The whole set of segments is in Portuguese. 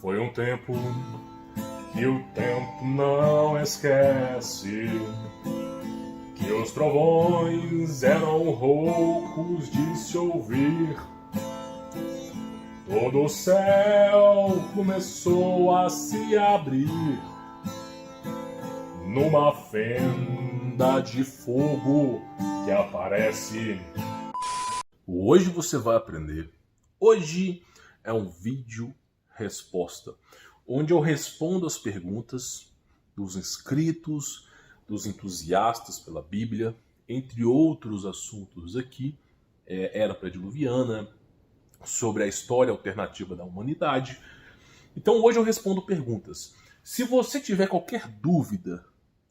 Foi um tempo que o tempo não esquece, que os trovões eram roucos de se ouvir. Todo o céu começou a se abrir numa fenda de fogo que aparece. Hoje você vai aprender. Hoje é um vídeo resposta, onde eu respondo as perguntas dos inscritos, dos entusiastas pela Bíblia, entre outros assuntos aqui, era pré-diluviana, sobre a história alternativa da humanidade. Então hoje eu respondo perguntas. Se você tiver qualquer dúvida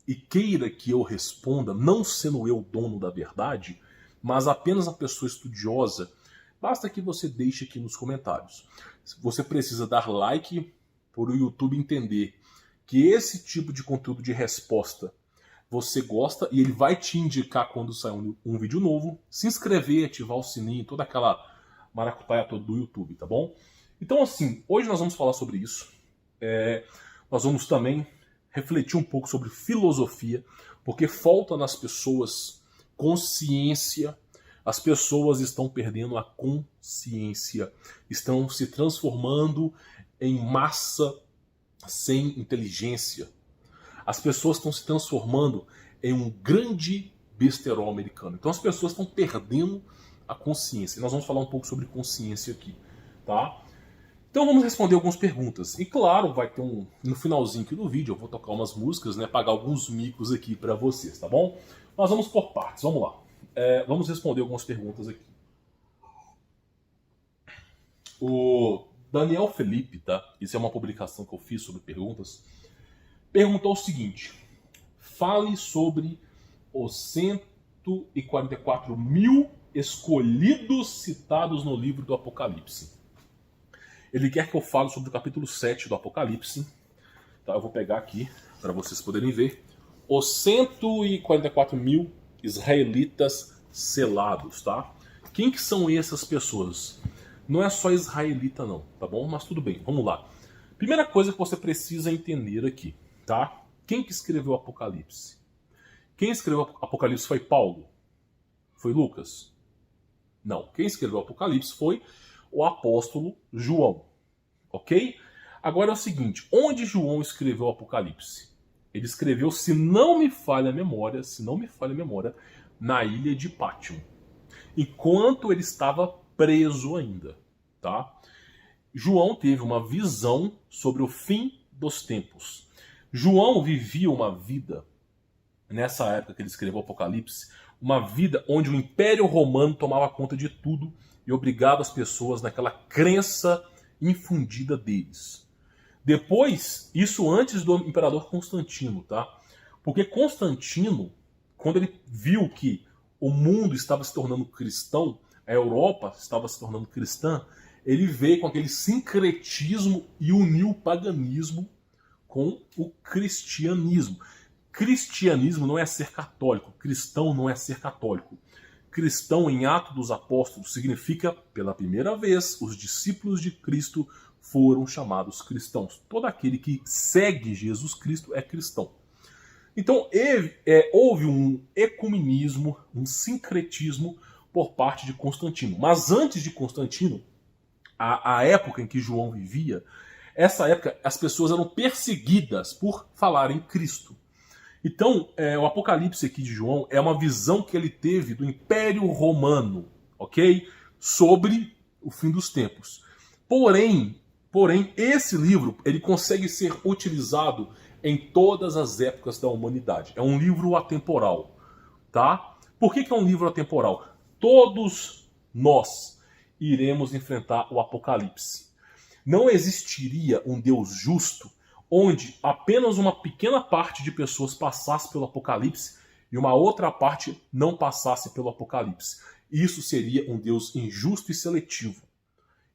e queira que eu responda, não sendo eu o dono da verdade, mas apenas uma pessoa estudiosa, basta que você deixe aqui nos comentários. Você precisa dar like para o YouTube entender que esse tipo de conteúdo de resposta você gosta e ele vai te indicar quando sair um vídeo novo. Se inscrever, ativar o sininho, toda aquela maracutaia toda do YouTube, tá bom? Então assim, hoje nós vamos falar sobre isso. Nós vamos também refletir um pouco sobre filosofia, porque falta nas pessoas consciência. As pessoas estão perdendo a consciência, estão se transformando em massa sem inteligência. As pessoas estão se transformando em um grande besterol americano. Então as pessoas estão perdendo a consciência. E nós vamos falar um pouco sobre consciência aqui, tá? Então vamos responder algumas perguntas. E claro, vai ter no finalzinho aqui do vídeo, eu vou tocar umas músicas, né, pagar alguns micos aqui para vocês, tá bom? Mas vamos por partes, vamos lá. Vamos responder algumas perguntas aqui. O Daniel Felipe, tá? Isso é uma publicação que eu fiz sobre perguntas. Perguntou o seguinte: fale sobre os 144 mil escolhidos citados no livro do Apocalipse. Ele quer que eu fale sobre o capítulo 7 do Apocalipse. Tá? Eu vou pegar aqui para vocês poderem ver. Os 144 mil israelitas selados, tá? Quem que são essas pessoas? Não é só israelita não, tá bom? Mas tudo bem, vamos lá. Primeira coisa que você precisa entender aqui, tá? Quem que escreveu o Apocalipse? Quem escreveu o Apocalipse foi Paulo? Foi Lucas? Não. Quem escreveu o Apocalipse foi o apóstolo João, ok? Agora é o seguinte, onde João escreveu o Apocalipse? Ele escreveu, se não me falha a memória, na ilha de Pátimo, enquanto ele estava preso ainda, tá? João teve uma visão sobre o fim dos tempos. João vivia uma vida, nessa época que ele escreveu o Apocalipse, uma vida onde o Império Romano tomava conta de tudo e obrigava as pessoas naquela crença infundida deles. Depois, isso antes do imperador Constantino, tá? Porque Constantino, quando ele viu que o mundo estava se tornando cristão, a Europa estava se tornando cristã, ele veio com aquele sincretismo e uniu o paganismo com o cristianismo. Cristianismo não é ser católico, cristão não é ser católico. Cristão em Atos dos Apóstolos significa, pela primeira vez, os discípulos de Cristo foram chamados cristãos. Todo aquele que segue Jesus Cristo é cristão. Então houve um ecumenismo, um sincretismo por parte de Constantino. Mas antes de Constantino, a época em que João vivia, essa época as pessoas eram perseguidas por falar em Cristo. Então, o Apocalipse aqui de João é uma visão que ele teve do Império Romano, ok? Sobre o fim dos tempos. Porém, esse livro ele consegue ser utilizado em todas as épocas da humanidade. É um livro atemporal, tá? Por que é um livro atemporal? Todos nós iremos enfrentar o Apocalipse. Não existiria um Deus justo onde apenas uma pequena parte de pessoas passasse pelo Apocalipse e uma outra parte não passasse pelo Apocalipse. Isso seria um Deus injusto e seletivo.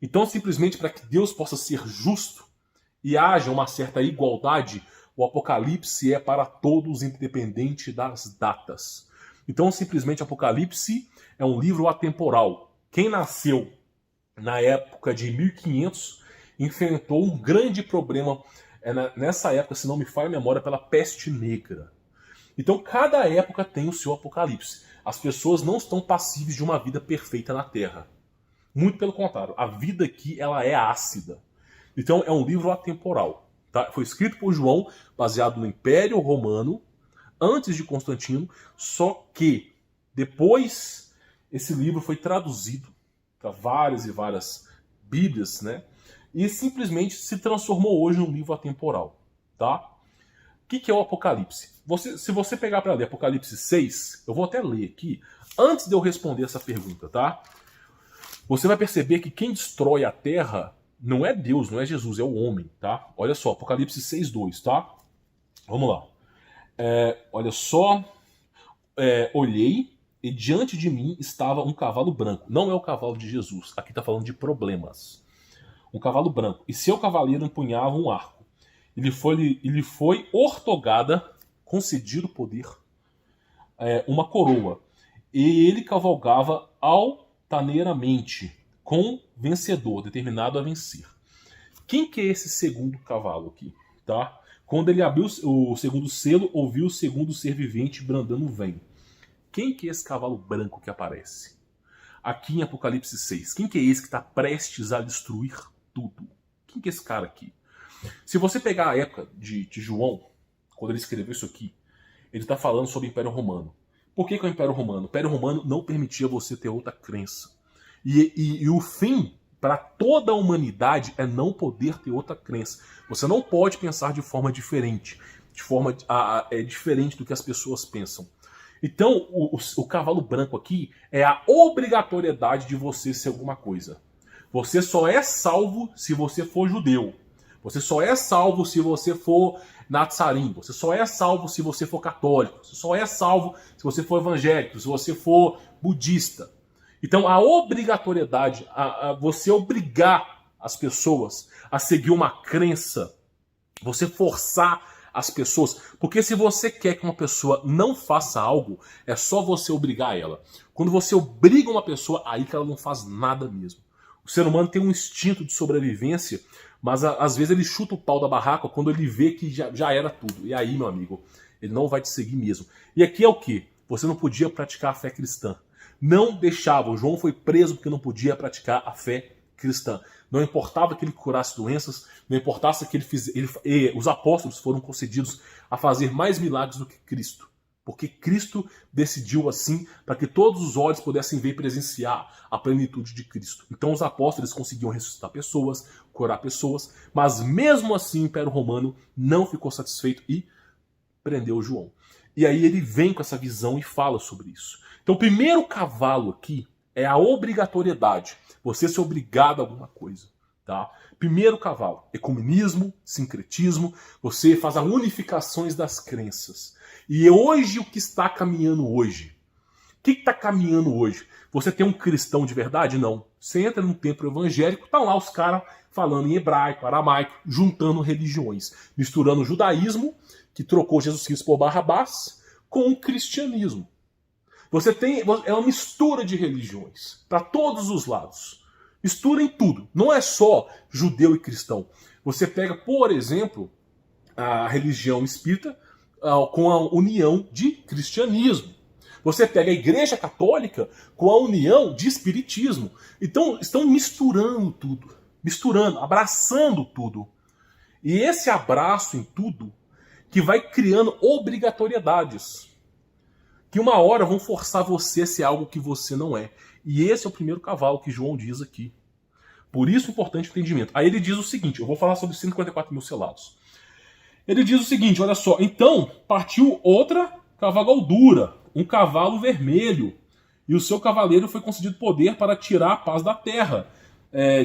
Então, simplesmente para que Deus possa ser justo e haja uma certa igualdade, O Apocalipse é para todos, independente das datas. Então, simplesmente, Apocalipse é um livro atemporal. Quem nasceu na época de 1500 enfrentou um grande problema nessa época, se não me falha a memória, pela peste negra. Então, cada época tem o seu Apocalipse. As pessoas não estão passíveis de uma vida perfeita na Terra. Muito pelo contrário, a vida aqui ela é ácida. Então, é um livro atemporal. Tá? Foi escrito por João, baseado no Império Romano, antes de Constantino, só que depois esse livro foi traduzido para várias e várias bíblias, né? E simplesmente se transformou hoje num livro atemporal. Tá? O que é o Apocalipse? Se você pegar para ler Apocalipse 6, eu vou até ler aqui, antes de eu responder essa pergunta, tá? Você vai perceber que quem destrói a terra não é Deus, não é Jesus, é o homem, tá? Olha só, Apocalipse 6:2, tá? Vamos lá. Olha só. Olhei e diante de mim estava um cavalo branco. Não é o cavalo de Jesus, aqui está falando de problemas. Um cavalo branco. E seu cavaleiro empunhava um arco. Ele foi ortogada, concedido poder, uma coroa. E ele cavalgava altaneiramente, com vencedor, determinado a vencer. Quem que é esse segundo cavalo aqui? Tá? Quando ele abriu o segundo selo, ouviu o segundo ser vivente brandando vem. Quem que é esse cavalo branco que aparece? Aqui em Apocalipse 6. Quem que é esse que está prestes a destruir tudo? Quem que é esse cara aqui? Se você pegar a época de João, quando ele escreveu isso aqui, ele está falando sobre o Império Romano. Por que é o Império Romano? O Império Romano não permitia você ter outra crença. E o fim para toda a humanidade é não poder ter outra crença. Você não pode pensar de forma diferente, diferente do que as pessoas pensam. Então, o cavalo branco aqui é a obrigatoriedade de você ser alguma coisa. Você só é salvo se você for judeu. Você só é salvo se você for nazarim. Você só é salvo se você for católico. Você só é salvo se você for evangélico, se você for budista. Então, a obrigatoriedade, você obrigar as pessoas a seguir uma crença, você forçar as pessoas, porque se você quer que uma pessoa não faça algo, é só você obrigar ela. Quando você obriga uma pessoa, aí que ela não faz nada mesmo. O ser humano tem um instinto de sobrevivência, mas às vezes ele chuta o pau da barraca quando ele vê que já era tudo. E aí, meu amigo, ele não vai te seguir mesmo. E aqui é o quê? Você não podia praticar a fé cristã. Não deixava. O João foi preso porque não podia praticar a fé cristã. Não importava que ele curasse doenças, não importasse que ele fizesse. Os apóstolos foram concedidos a fazer mais milagres do que Cristo. Porque Cristo decidiu assim para que todos os olhos pudessem ver e presenciar a plenitude de Cristo. Então os apóstolos conseguiam ressuscitar pessoas, curar pessoas, mas mesmo assim o Império Romano não ficou satisfeito e prendeu João. E aí ele vem com essa visão e fala sobre isso. Então o primeiro cavalo aqui é a obrigatoriedade. Você ser obrigado a alguma coisa. Tá? Primeiro cavalo, ecumenismo, sincretismo, você faz as unificações das crenças. E hoje o que está caminhando hoje? O que está caminhando hoje? Você tem um cristão de verdade? Não. Você entra num templo evangélico, estão lá os caras falando em hebraico, aramaico, juntando religiões, misturando o judaísmo, que trocou Jesus Cristo por Barrabás, com o cristianismo. É uma mistura de religiões, para todos os lados. Mistura em tudo. Não é só judeu e cristão. Você pega, por exemplo, a religião espírita com a união de cristianismo. Você pega a Igreja Católica com a união de espiritismo. Então, estão misturando tudo. Misturando, abraçando tudo. E esse abraço em tudo que vai criando obrigatoriedades. Que uma hora vão forçar você a ser algo que você não é. E esse é o primeiro cavalo que João diz aqui. Por isso, importante o entendimento. Aí ele diz o seguinte, eu vou falar sobre 154 mil selados. Ele diz o seguinte, olha só. Então, partiu outra cavalgadura, um cavalo vermelho. E o seu cavaleiro foi concedido poder para tirar a paz da terra,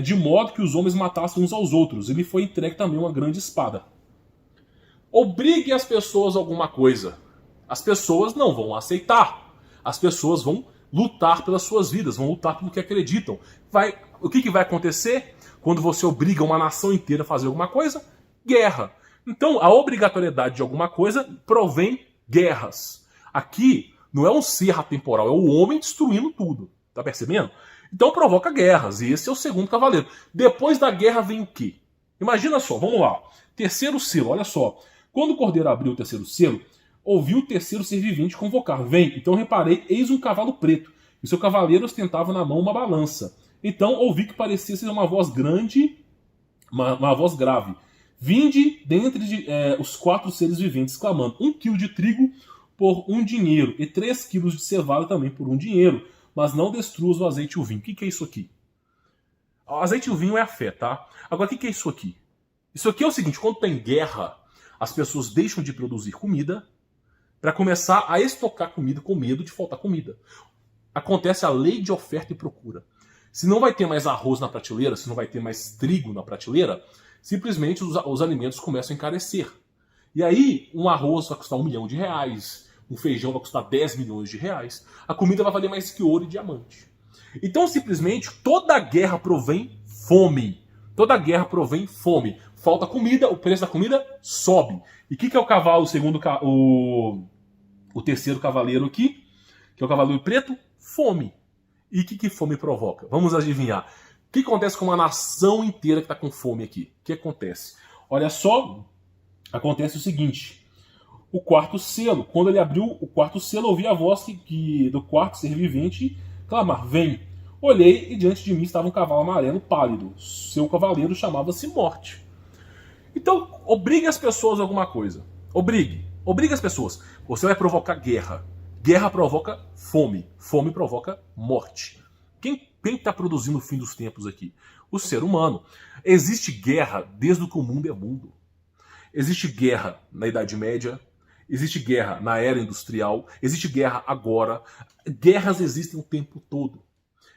de modo que os homens matassem uns aos outros. Ele foi entregue também uma grande espada. Obrigue as pessoas a alguma coisa. As pessoas não vão aceitar. As pessoas vão lutar pelas suas vidas, vão lutar pelo que acreditam. O que vai acontecer quando você obriga uma nação inteira a fazer alguma coisa? Guerra. Então, a obrigatoriedade de alguma coisa provém guerras. Aqui não é um ser atemporal, é o homem destruindo tudo. Tá percebendo? Então provoca guerras, e esse é o segundo cavaleiro. Depois da guerra vem o quê? Imagina só, vamos lá. Terceiro selo, olha só. Quando o cordeiro abriu o terceiro selo, ouviu o terceiro ser vivente convocar. Vem, então reparei, eis um cavalo preto, e seu cavaleiro ostentava na mão uma balança. Então ouvi que parecia ser uma voz grande, uma voz grave. Vinde dentre os 4 seres viventes, clamando: 1 quilo de trigo por 1 dinheiro, e 3 quilos de cevada também por 1 dinheiro, mas não destruas o azeite e o vinho. O que é isso aqui? O azeite e o vinho é a fé, tá? Agora, o que é isso aqui? Isso aqui é o seguinte: quando tem guerra, as pessoas deixam de produzir comida para começar a estocar comida com medo de faltar comida. Acontece a lei de oferta e procura. Se não vai ter mais arroz na prateleira, se não vai ter mais trigo na prateleira, simplesmente os alimentos começam a encarecer. E aí, um arroz vai custar R$1 milhão, um feijão vai custar 10 milhões de reais, a comida vai valer mais que ouro e diamante. Então, simplesmente, toda guerra provém fome. Toda guerra provém fome. Falta comida, o preço da comida sobe. E o que é o cavalo, segundo o terceiro cavaleiro aqui? Que é o cavaleiro preto? Fome. E o que fome provoca? Vamos adivinhar. O que acontece com uma nação inteira que está com fome aqui? O que acontece? Olha só, acontece o seguinte. O quarto selo. Quando ele abriu o quarto selo, ouvi a voz do quarto ser vivente clamar: vem. Olhei e diante de mim estava um cavalo amarelo pálido. Seu cavaleiro chamava-se Morte. Então, obrigue as pessoas a alguma coisa. Obrigue. Obrigue as pessoas. Você vai provocar guerra. Guerra provoca fome. Fome provoca morte. Quem está produzindo o fim dos tempos aqui? O ser humano. Existe guerra desde que o mundo é mundo. Existe guerra na Idade Média. Existe guerra na era industrial. Existe guerra agora. Guerras existem o tempo todo.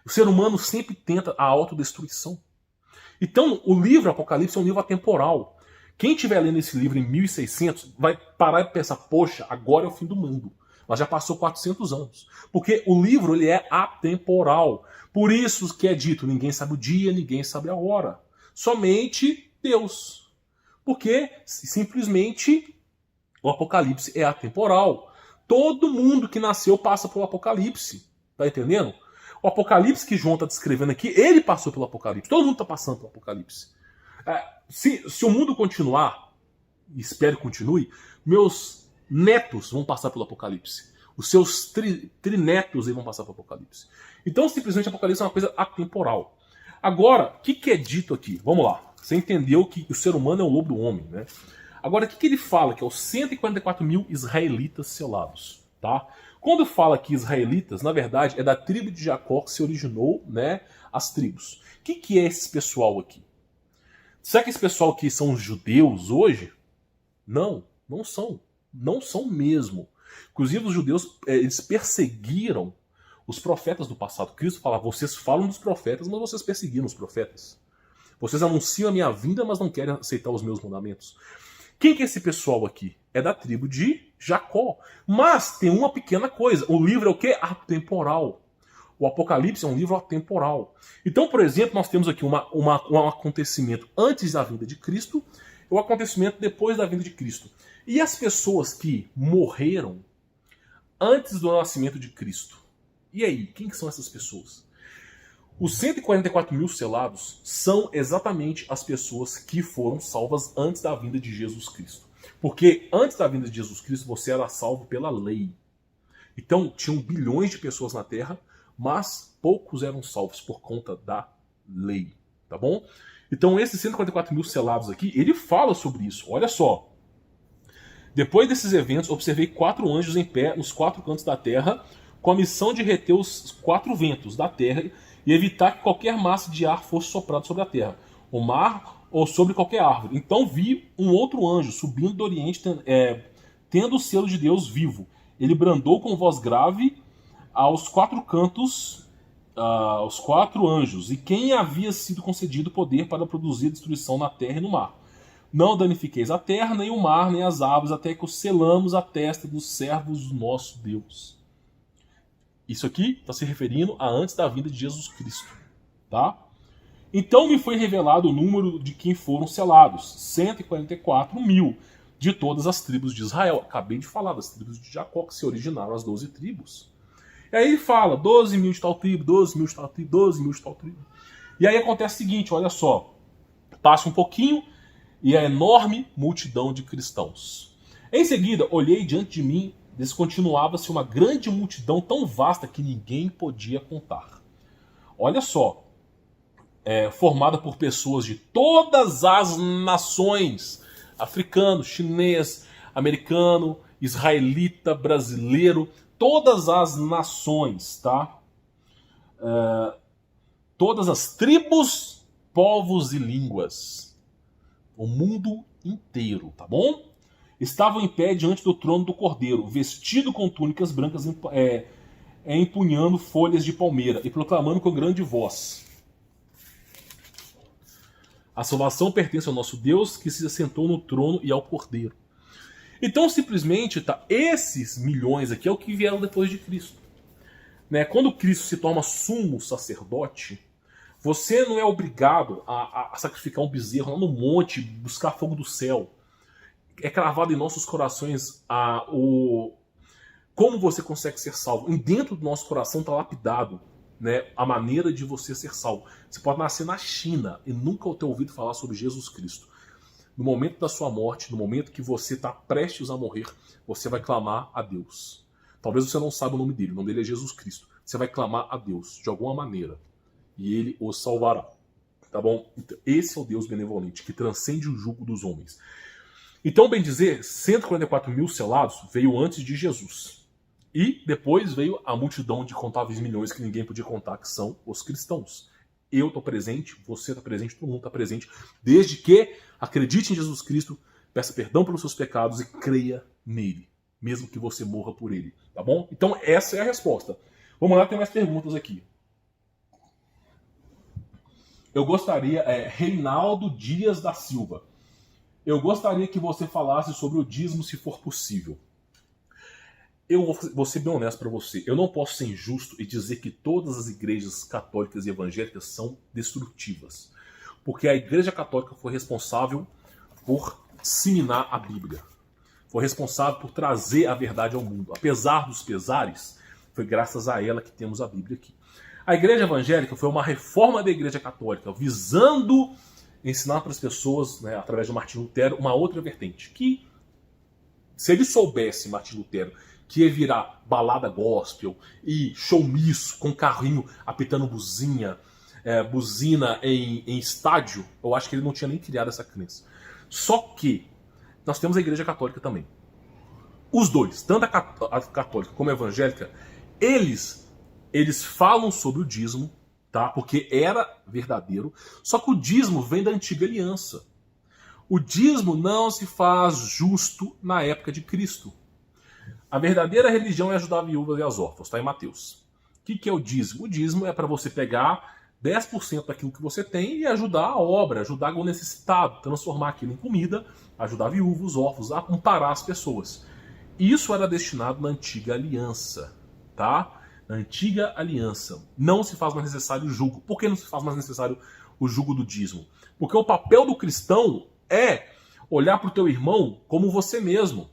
O ser humano sempre tenta a autodestruição. Então, o livro Apocalipse é um livro atemporal. Quem estiver lendo esse livro em 1600 vai parar e pensar: poxa, agora é o fim do mundo. Mas já passou 400 anos. Porque o livro ele é atemporal. Por isso que é dito: ninguém sabe o dia, ninguém sabe a hora. Somente Deus. Porque simplesmente o Apocalipse é atemporal. Todo mundo que nasceu passa pelo Apocalipse. Tá entendendo? O Apocalipse que João está descrevendo aqui, ele passou pelo Apocalipse. Todo mundo está passando pelo Apocalipse. Se o mundo continuar, e espero que continue, meus netos vão passar pelo Apocalipse. Os seus trinetos vão passar pelo Apocalipse. Então, simplesmente, o Apocalipse é uma coisa atemporal. Agora, o que é dito aqui? Vamos lá. Você entendeu que o ser humano é o lobo do homem, né? Agora, o que ele fala? Que é os 144 mil israelitas selados, tá? Quando fala que israelitas, na verdade, é da tribo de Jacó que se originou, né, as tribos. O que é esse pessoal aqui? Será que esse pessoal aqui são os judeus hoje? Não, não são. Não são mesmo. Inclusive, os judeus, eles perseguiram os profetas do passado. Cristo fala: vocês falam dos profetas, mas vocês perseguiram os profetas. Vocês anunciam a minha vinda, mas não querem aceitar os meus mandamentos. Quem que é esse pessoal aqui? É da tribo de Jacó. Mas tem uma pequena coisa. O livro é o quê? Atemporal. O Apocalipse é um livro atemporal. Então, por exemplo, nós temos aqui um acontecimento antes da vinda de Cristo e um acontecimento depois da vinda de Cristo. E as pessoas que morreram antes do nascimento de Cristo? E aí, quem que são essas pessoas? Os 144 mil selados são exatamente as pessoas que foram salvas antes da vinda de Jesus Cristo. Porque antes da vinda de Jesus Cristo você era salvo pela lei. Então tinham bilhões de pessoas na Terra, mas poucos eram salvos por conta da lei. Tá bom? Então esses 144 mil selados aqui, ele fala sobre isso. Olha só. Depois desses eventos, observei 4 anjos em pé nos 4 cantos da terra, com a missão de reter os 4 ventos da terra e evitar que qualquer massa de ar fosse soprado sobre a terra, o mar ou sobre qualquer árvore. Então vi um outro anjo subindo do oriente, tendo o selo de Deus vivo. Ele brandou com voz grave aos 4 cantos, aos 4 anjos, e quem havia sido concedido poder para produzir destruição na terra e no mar. Não danifiqueis a terra, nem o mar, nem as árvores, até que os selamos a testa dos servos do nosso Deus. Isso aqui está se referindo a antes da vinda de Jesus Cristo, tá? Então me foi revelado o número de quem foram selados, 144 mil, de todas as tribos de Israel. Acabei de falar das tribos de Jacó, que se originaram as 12 tribos. E aí ele fala, 12 mil de tal tribo, 12 mil de tal tribo, 12 mil de tal tribo. E aí acontece o seguinte, olha só, passa um pouquinho e a enorme multidão de cristãos. Em seguida, olhei diante de mim, descontinuava-se uma grande multidão tão vasta que ninguém podia contar. Olha só, formada por pessoas de todas as nações, africano, chinês, americano, israelita, brasileiro, todas as nações, tá? Todas as tribos, povos e línguas. O mundo inteiro, tá bom? Estavam em pé diante do trono do Cordeiro, vestido com túnicas brancas, empunhando folhas de palmeira e proclamando com grande voz: a salvação pertence ao nosso Deus, que se assentou no trono, e ao Cordeiro. Então, simplesmente, tá, esses milhões aqui é o que vieram depois de Cristo. Né? Quando Cristo se torna sumo sacerdote, você não é obrigado a sacrificar um bezerro lá no monte, buscar fogo do céu. É cravado em nossos corações como você consegue ser salvo. E dentro do nosso coração está lapidado, né, a maneira de você ser salvo. Você pode nascer na China e nunca ter ouvido falar sobre Jesus Cristo. No momento da sua morte, no momento que você está prestes a morrer, você vai clamar a Deus. Talvez você não saiba o nome dele é Jesus Cristo. Você vai clamar a Deus de alguma maneira e ele o salvará. Tá bom? Então, esse é o Deus benevolente que transcende o jugo dos homens. Então, bem dizer, 144 mil selados veio antes de Jesus. E depois veio a multidão de contáveis milhões que ninguém podia contar, que são os cristãos. Eu estou presente, você está presente, todo mundo está presente, desde que acredite em Jesus Cristo, peça perdão pelos seus pecados e creia nele, mesmo que você morra por ele, tá bom? Então essa é a resposta. Vamos lá, tem mais perguntas aqui. Eu gostaria, Reinaldo Dias da Silva, eu gostaria que você falasse sobre o dízimo se for possível. Eu vou ser bem honesto para você. Eu não posso ser injusto e dizer que todas as igrejas católicas e evangélicas são destrutivas. Porque a igreja católica foi responsável por disseminar a Bíblia. Foi responsável por trazer a verdade ao mundo. Apesar dos pesares, foi graças a ela que temos a Bíblia aqui. A igreja evangélica foi uma reforma da igreja católica, visando ensinar para as pessoas, né, através de Martinho Lutero, uma outra vertente. Que, se ele soubesse, Martinho Lutero, que ia virar balada gospel e showmisso com carrinho apitando buzina em estádio, eu acho que ele não tinha nem criado essa crença. Só que nós temos a igreja católica também. Os dois, tanto a católica como a evangélica, eles falam sobre o dízimo, tá? Porque era verdadeiro, só que o dízimo vem da antiga aliança. O dízimo não se faz justo na época de Cristo. A verdadeira religião é ajudar viúvas e as órfãos, está em Mateus. O que é o dízimo? O dízimo é para você pegar 10% daquilo que você tem e ajudar a obra, ajudar o necessitado, transformar aquilo em comida, ajudar viúvos, órfãos, a amparar as pessoas. Isso era destinado na antiga aliança, tá? Na antiga aliança. Não se faz mais necessário o jugo. Por que não se faz mais necessário o jugo do dízimo? Porque o papel do cristão é olhar para o teu irmão como você mesmo.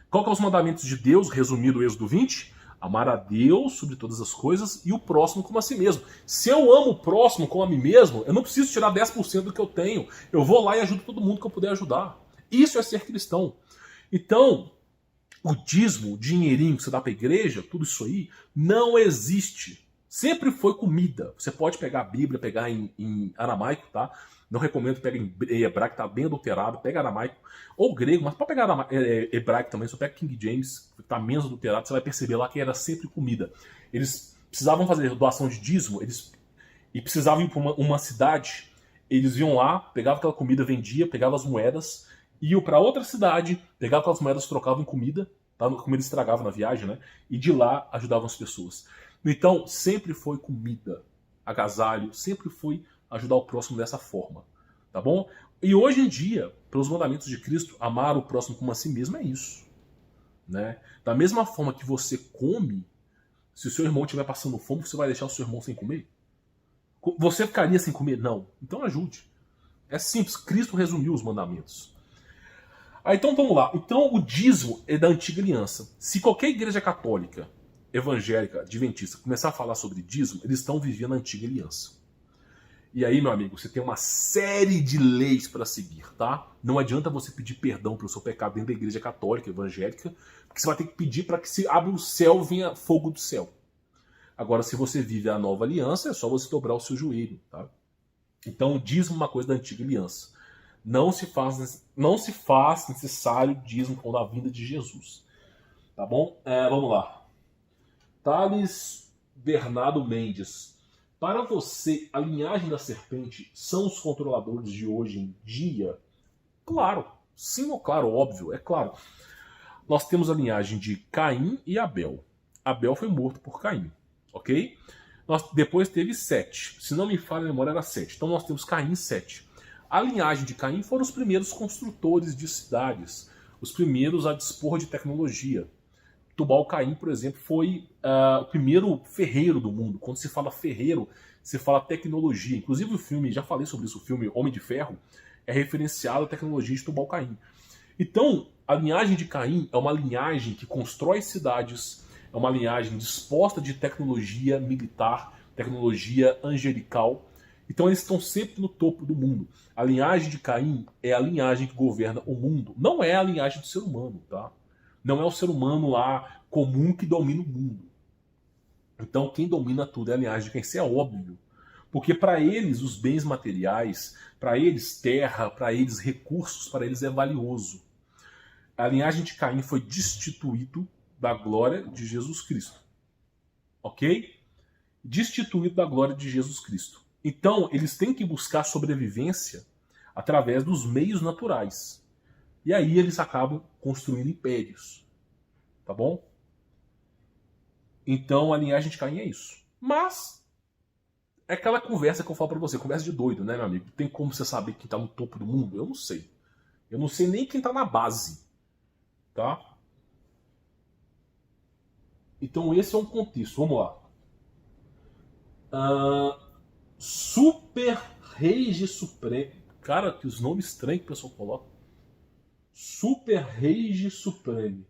Qual que é os mandamentos de Deus, resumido o Êxodo 20? Amar a Deus sobre todas as coisas e o próximo como a si mesmo. Se eu amo o próximo como a mim mesmo, eu não preciso tirar 10% do que eu tenho. Eu vou lá e ajudo todo mundo que eu puder ajudar. Isso é ser cristão. Então, o dízimo, o dinheirinho que você dá para a igreja, tudo isso aí, não existe. Sempre foi comida. Você pode pegar a Bíblia, pegar em aramaico, tá? Não recomendo pegar em hebraico, tá bem adulterado. Pega aramaico ou grego, mas pode pegar hebraico também. Só pega King James, que tá menos adulterado, você vai perceber lá que era sempre comida. Eles precisavam fazer doação de dízimo, e precisavam ir para uma cidade. Eles iam lá, pegavam aquela comida, vendia, pegavam as moedas, iam para outra cidade, pegavam aquelas moedas, trocavam em comida, tá? A comida estragava na viagem, né? E de lá ajudavam as pessoas. Então, sempre foi comida, agasalho, sempre foi ajudar o próximo dessa forma, tá bom? E hoje em dia, pelos mandamentos de Cristo, amar o próximo como a si mesmo é isso, né? Da mesma forma que você come, se o seu irmão estiver passando fome, você vai deixar o seu irmão sem comer? Você ficaria sem comer? Não. Então ajude. É simples. Cristo resumiu os mandamentos. Então vamos lá. Então o dízimo é da antiga aliança. Se qualquer igreja católica, evangélica, adventista começar a falar sobre dízimo, eles estão vivendo a antiga aliança. E aí, meu amigo, você tem uma série de leis para seguir, tá? Não adianta você pedir perdão pelo seu pecado dentro da igreja católica, evangélica, porque você vai ter que pedir para que se abra o céu, venha fogo do céu. Agora, se você vive a nova aliança, é só você dobrar o seu joelho, tá? Então, o dízimo é uma coisa da antiga aliança. Não se faz necessário dízimo com a vinda de Jesus. Tá bom? Vamos lá. Thales Bernardo Mendes. Para você, a linhagem da serpente são os controladores de hoje em dia? Claro. Sim ou claro, óbvio, é claro. Nós temos a linhagem de Caim e Abel. Abel foi morto por Caim, ok? Depois teve Sete. Se não me falha a memória, era Sete. Então nós temos Caim e Sete. A linhagem de Caim foram os primeiros construtores de cidades, os primeiros a dispor de tecnologia. Tubal-Caim, por exemplo, foi o primeiro ferreiro do mundo. Quando se fala ferreiro, se fala tecnologia. Inclusive o filme, já falei sobre isso, o filme Homem de Ferro, é referenciado à tecnologia de Tubal-Caim. Então, a linhagem de Caim é uma linhagem que constrói cidades, é uma linhagem disposta de tecnologia militar, tecnologia angelical. Então eles estão sempre no topo do mundo. A linhagem de Caim é a linhagem que governa o mundo. Não é a linhagem do ser humano, tá? Não é o ser humano lá comum que domina o mundo. Então quem domina tudo é a linhagem de Caim. Isso é óbvio. Porque para eles os bens materiais, para eles terra, para eles recursos, para eles é valioso. A linhagem de Caim foi destituído da glória de Jesus Cristo. Ok? Destituído da glória de Jesus Cristo. Então, eles têm que buscar sobrevivência através dos meios naturais. E aí eles acabam construindo impérios. Tá bom? Então, a linhagem de Caim é isso. Mas, é aquela conversa que eu falo pra você. Conversa de doido, né, meu amigo? Tem como você saber quem tá no topo do mundo? Eu não sei. Eu não sei nem quem tá na base. Tá? Então, esse é um contexto. Vamos lá. Super Rege Supremo. Cara, que os nomes estranhos que o pessoal coloca. Super Rege Supremo.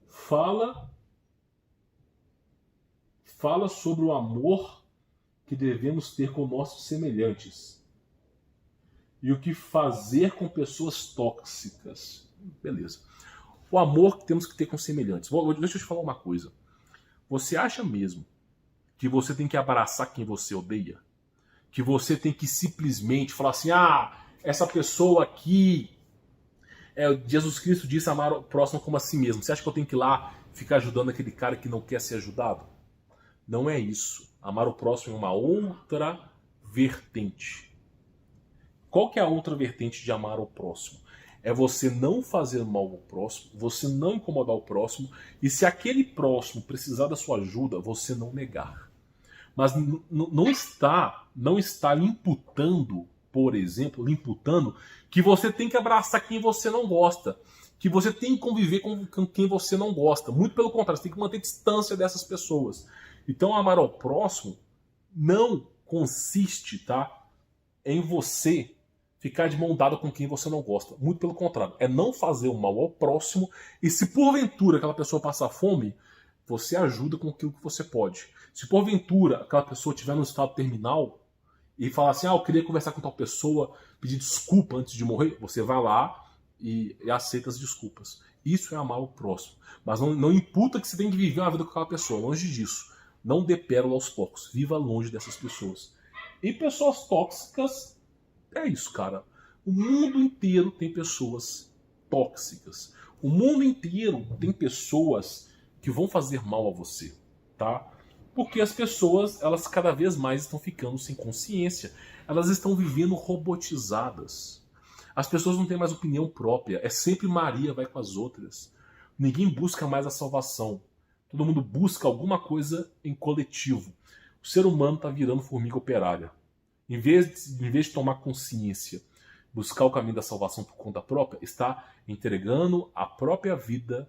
Fala sobre o amor que devemos ter com nossos semelhantes. E o que fazer com pessoas tóxicas. Beleza. O amor que temos que ter com semelhantes. Deixa eu te falar uma coisa. Você acha mesmo que você tem que abraçar quem você odeia? Que você tem que simplesmente falar assim, essa pessoa aqui, Jesus Cristo disse amar o próximo como a si mesmo. Você acha que eu tenho que ir lá ficar ajudando aquele cara que não quer ser ajudado? Não é isso. Amar o próximo é uma outra vertente. Qual que é a outra vertente de amar o próximo? É você não fazer mal ao próximo, você não incomodar o próximo, e se aquele próximo precisar da sua ajuda, você não negar. Mas não está lhe imputando, por exemplo, que você tem que abraçar quem você não gosta, que você tem que conviver com quem você não gosta. Muito pelo contrário, você tem que manter distância dessas pessoas. Então, amar ao próximo não consiste, tá, em você ficar de mão dada com quem você não gosta. Muito pelo contrário, é não fazer o mal ao próximo, e se porventura aquela pessoa passar fome, você ajuda com aquilo que você pode. Se porventura aquela pessoa estiver no estado terminal e falar assim, eu queria conversar com tal pessoa, pedir desculpa antes de morrer, você vai lá e aceita as desculpas. Isso é amar o próximo. Mas não imputa que você tem que viver uma vida com aquela pessoa, longe disso. Não dê pérola aos poucos, viva longe dessas pessoas. E pessoas tóxicas, é isso, cara. O mundo inteiro tem pessoas tóxicas. O mundo inteiro tem pessoas que vão fazer mal a você, tá? Porque as pessoas, elas cada vez mais estão ficando sem consciência. Elas estão vivendo robotizadas. As pessoas não têm mais opinião própria. É sempre Maria vai com as outras. Ninguém busca mais a salvação. Todo mundo busca alguma coisa em coletivo. O ser humano está virando formiga operária. Em vez de tomar consciência, buscar o caminho da salvação por conta própria, está entregando a própria vida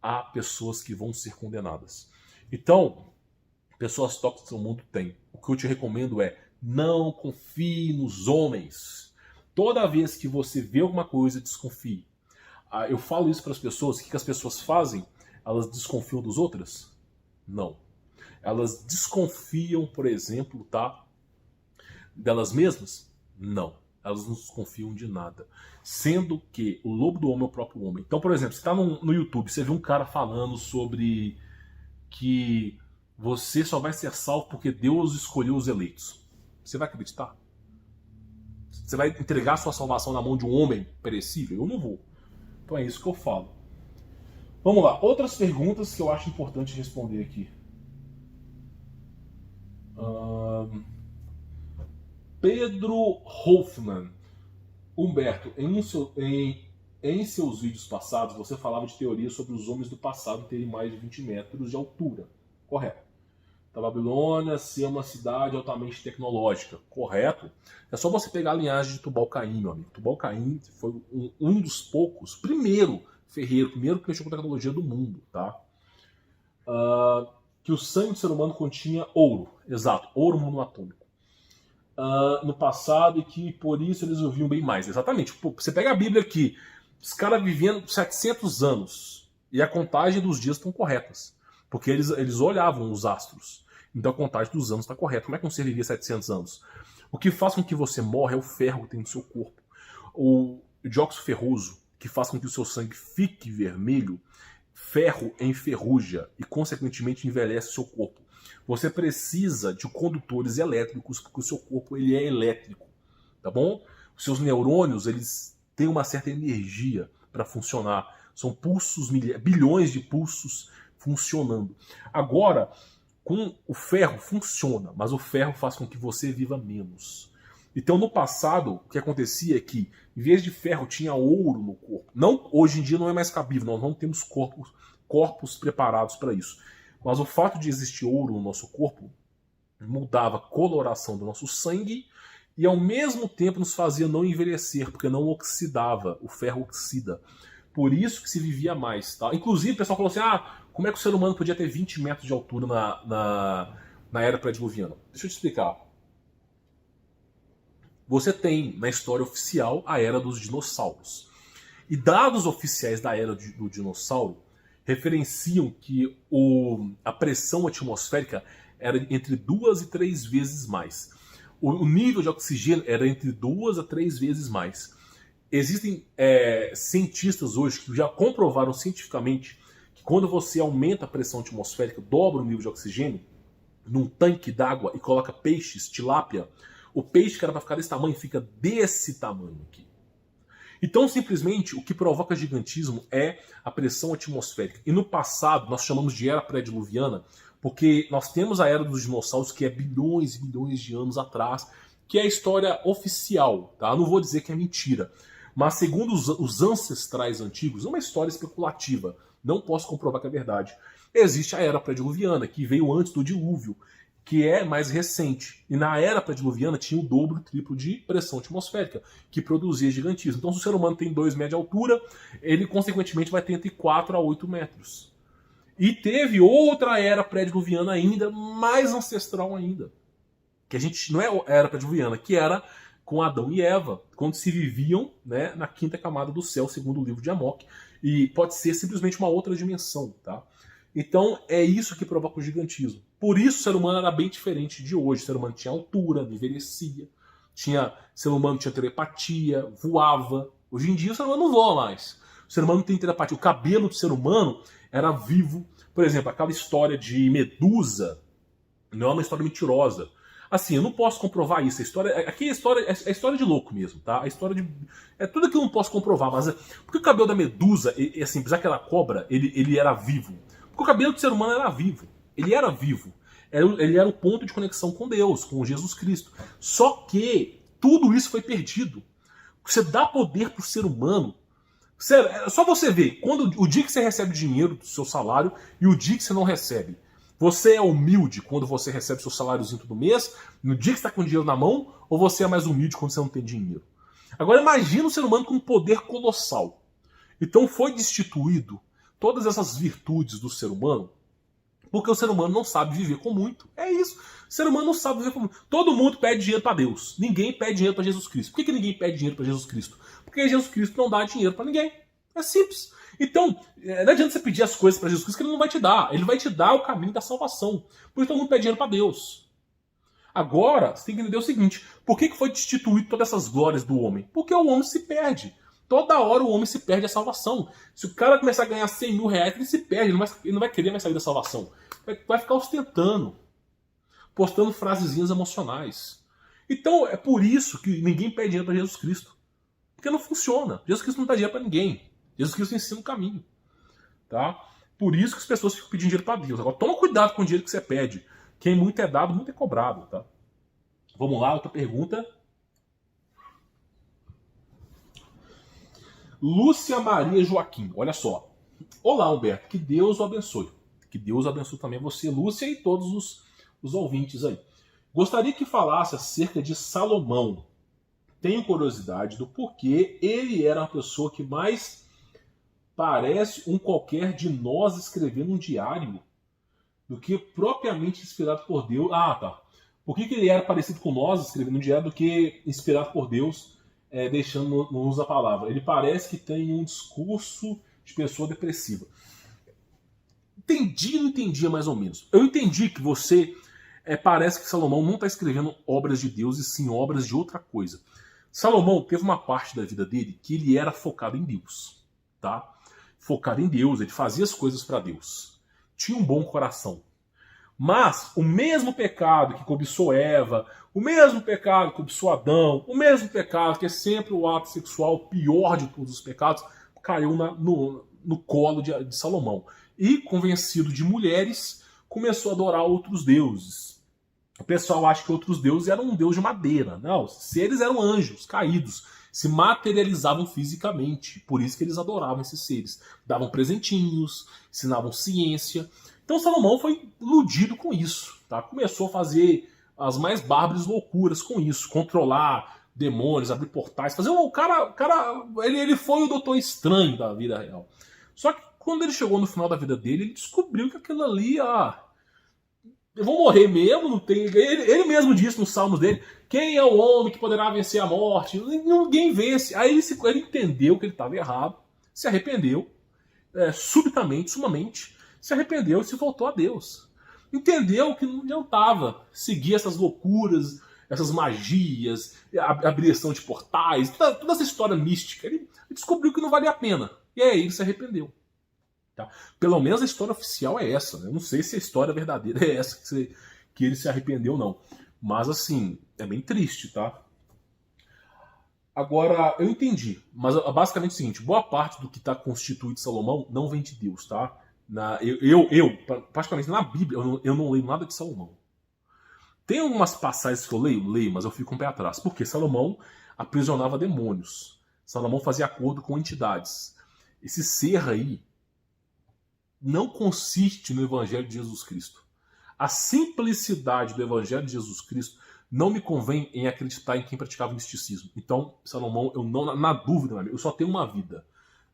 a pessoas que vão ser condenadas. Então, Pessoas tóxicas no mundo tem. O que eu te recomendo é não confie nos homens. Toda vez que você vê alguma coisa, desconfie. Eu falo isso para as pessoas, o que as pessoas fazem? Elas desconfiam dos outros? Não. Elas desconfiam, por exemplo, tá, delas mesmas? Não. Elas não desconfiam de nada. Sendo que o lobo do homem é o próprio homem. Então, por exemplo, você está no YouTube, você vê um cara falando sobre que você só vai ser salvo porque Deus escolheu os eleitos. Você vai acreditar? Você vai entregar sua salvação na mão de um homem perecível? Eu não vou. Então é isso que eu falo. Vamos lá. Outras perguntas que eu acho importante responder aqui. Pedro Hoffman. Humberto, em seus vídeos passados, você falava de teorias sobre os homens do passado terem mais de 20 metros de altura. Correto. Da Babilônia ser uma cidade altamente tecnológica. Correto. É só você pegar a linhagem de Tubal-Caim, meu amigo. Tubal-Caim foi um dos poucos, primeiro ferreiro, primeiro que mexeu com a tecnologia do mundo, tá? Que o sangue do ser humano continha ouro. Exato, ouro monoatômico. No passado e que por isso eles ouviam bem mais. Exatamente. Pô, você pega a Bíblia aqui, os caras vivendo 700 anos e a contagem dos dias estão corretas. Porque eles olhavam os astros. Então a contagem dos anos está correta. Como é que um ser vivia 700 anos? O que faz com que você morra é o ferro que tem no seu corpo. O dióxido ferroso, que faz com que o seu sangue fique vermelho, ferro enferruja e, consequentemente, envelhece o seu corpo. Você precisa de condutores elétricos, porque o seu corpo ele é elétrico. Tá bom? Os seus neurônios eles têm uma certa energia para funcionar. São pulsos, bilhões de pulsos funcionando. Agora, com o ferro funciona, mas o ferro faz com que você viva menos. Então, no passado, o que acontecia é que, em vez de ferro, tinha ouro no corpo. Não, hoje em dia não é mais cabível, nós não temos corpos preparados para isso. Mas o fato de existir ouro no nosso corpo mudava a coloração do nosso sangue e, ao mesmo tempo, nos fazia não envelhecer, porque não oxidava. O ferro oxida. Por isso que se vivia mais. Tá? Inclusive, o pessoal falou assim, como é que o ser humano podia ter 20 metros de altura na era pré-diluviana? Deixa eu te explicar. Você tem, na história oficial, a era dos dinossauros. E dados oficiais da era do dinossauro referenciam que a pressão atmosférica era entre 2 e 3 vezes mais. O nível de oxigênio era entre 2 a 3 vezes mais. Existem cientistas hoje que já comprovaram cientificamente que quando você aumenta a pressão atmosférica, dobra o nível de oxigênio, num tanque d'água e coloca peixes, tilápia, o peixe que era para ficar desse tamanho fica desse tamanho aqui. Então, simplesmente, o que provoca gigantismo é a pressão atmosférica. E no passado, nós chamamos de era pré-diluviana, porque nós temos a era dos dinossauros, que é bilhões e bilhões de anos atrás, que é a história oficial. Tá? Eu não vou dizer que é mentira. Mas, segundo os ancestrais antigos, é uma história especulativa. Não posso comprovar que é verdade. Existe a era pré-diluviana, que veio antes do dilúvio, que é mais recente. E na era pré-diluviana tinha o dobro e triplo de pressão atmosférica, que produzia gigantismo. Então, se o ser humano tem 2 metros de altura, ele, consequentemente, vai ter entre 4 a 8 metros. E teve outra era pré-diluviana ainda, mais ancestral ainda. Que a gente não é a era pré-diluviana, que era com Adão e Eva, quando se viviam, né, na quinta camada do céu, segundo o livro de Amok. E pode ser simplesmente uma outra dimensão, tá? Então, é isso que provoca o gigantismo. Por isso, o ser humano era bem diferente de hoje. O ser humano tinha altura, envelhecia. O ser humano tinha telepatia, voava. Hoje em dia, o ser humano não voa mais. O ser humano não tem telepatia. O cabelo do ser humano era vivo. Por exemplo, aquela história de Medusa não é uma história mentirosa. Assim, eu não posso comprovar isso. Aqui é história de louco mesmo, tá? É tudo que eu não posso comprovar. Mas porque o cabelo da Medusa, assim, apesar que ela cobra, ele era vivo. Porque o cabelo do ser humano era vivo. Ele era vivo. Ele era o ponto de conexão com Deus, com Jesus Cristo. Só que tudo isso foi perdido. Você dá poder pro ser humano. Sério, só você ver, o dia que você recebe dinheiro do seu salário e o dia que você não recebe. Você é humilde quando você recebe seu saláriozinho todo mês, no dia que você está com dinheiro na mão, ou você é mais humilde quando você não tem dinheiro? Agora imagina o ser humano com um poder colossal. Então foi destituído todas essas virtudes do ser humano Porque o ser humano não sabe viver com muito. É isso. O ser humano não sabe viver com muito. Todo mundo pede dinheiro para Deus. Ninguém pede dinheiro para Jesus Cristo. Por que ninguém pede dinheiro para Jesus Cristo? Porque Jesus Cristo não dá dinheiro para ninguém. É simples. Então, não adianta você pedir as coisas para Jesus Cristo que ele não vai te dar. Ele vai te dar o caminho da salvação. Por isso todo mundo pede dinheiro para Deus. Agora, você tem que entender o seguinte. Por que foi destituído todas essas glórias do homem? Porque o homem se perde. Toda hora o homem se perde a salvação. Se o cara começar a ganhar 100 mil reais, ele se perde. Ele não vai querer mais sair da salvação. Vai ficar ostentando. Postando frasezinhas emocionais. Então, é por isso que ninguém pede dinheiro para Jesus Cristo. Porque não funciona. Jesus Cristo não dá dinheiro para ninguém. Jesus Cristo ensina o caminho. Tá? Por isso que as pessoas ficam pedindo dinheiro para Deus. Agora, toma cuidado com o dinheiro que você pede. Quem muito é dado, muito é cobrado. Tá? Vamos lá, outra pergunta. Lúcia Maria Joaquim, olha só. Olá, Humberto, que Deus o abençoe. Que Deus abençoe também você, Lúcia, e todos os ouvintes aí. Gostaria que falasse acerca de Salomão. Tenho curiosidade do porquê ele era a pessoa que mais parece um qualquer de nós escrevendo um diário do que propriamente inspirado por Deus. Ah, tá. Por que ele era parecido com nós escrevendo um diário do que inspirado por Deus, deixando no uso da palavra? Ele parece que tem um discurso de pessoa depressiva. Entendi, não entendia mais ou menos. Eu entendi que você parece que Salomão não está escrevendo obras de Deus e sim obras de outra coisa. Salomão teve uma parte da vida dele que ele era focado em Deus, tá? Focado em Deus, ele fazia as coisas para Deus. Tinha um bom coração. Mas o mesmo pecado que cobiçou Eva, o mesmo pecado que cobiçou Adão, o mesmo pecado que é sempre o ato sexual, o pior de todos os pecados, caiu no colo de Salomão. E, convencido de mulheres, começou a adorar outros deuses. O pessoal acha que outros deuses eram um deus de madeira. Não, seres eram anjos caídos, se materializavam fisicamente. Por isso que eles adoravam esses seres. Davam presentinhos, ensinavam ciência. Então Salomão foi iludido com isso. Tá? Começou a fazer as mais bárbaras loucuras com isso. Controlar demônios, abrir portais. Ele foi o Doutor Estranho da vida real. Só que quando ele chegou no final da vida dele, ele descobriu que aquilo ali... eu vou morrer mesmo, não tem. Ele mesmo disse nos salmos dele: quem é o homem que poderá vencer a morte? Ninguém vence. Aí ele entendeu que ele estava errado, se arrependeu, subitamente, sumamente, se arrependeu e se voltou a Deus. Entendeu que não adiantava seguir essas loucuras, essas magias, a abrição de portais, toda essa história mística. Ele descobriu que não valia a pena. E aí ele se arrependeu. Tá? Pelo menos a história oficial é essa. Né? Eu não sei se a história verdadeira é essa que ele se arrependeu, não. Mas assim, é bem triste, tá? Agora, eu entendi. Mas basicamente é o seguinte: boa parte do que está constituído Salomão não vem de Deus, tá? Particularmente na Bíblia, eu não leio nada de Salomão. Tem algumas passagens que eu leio, mas eu fico um pé atrás. Porque Salomão aprisionava demônios. Salomão fazia acordo com entidades. Esse ser aí não consiste no Evangelho de Jesus Cristo. A simplicidade do Evangelho de Jesus Cristo não me convém em acreditar em quem praticava misticismo. Então, Salomão, na dúvida, eu só tenho uma vida.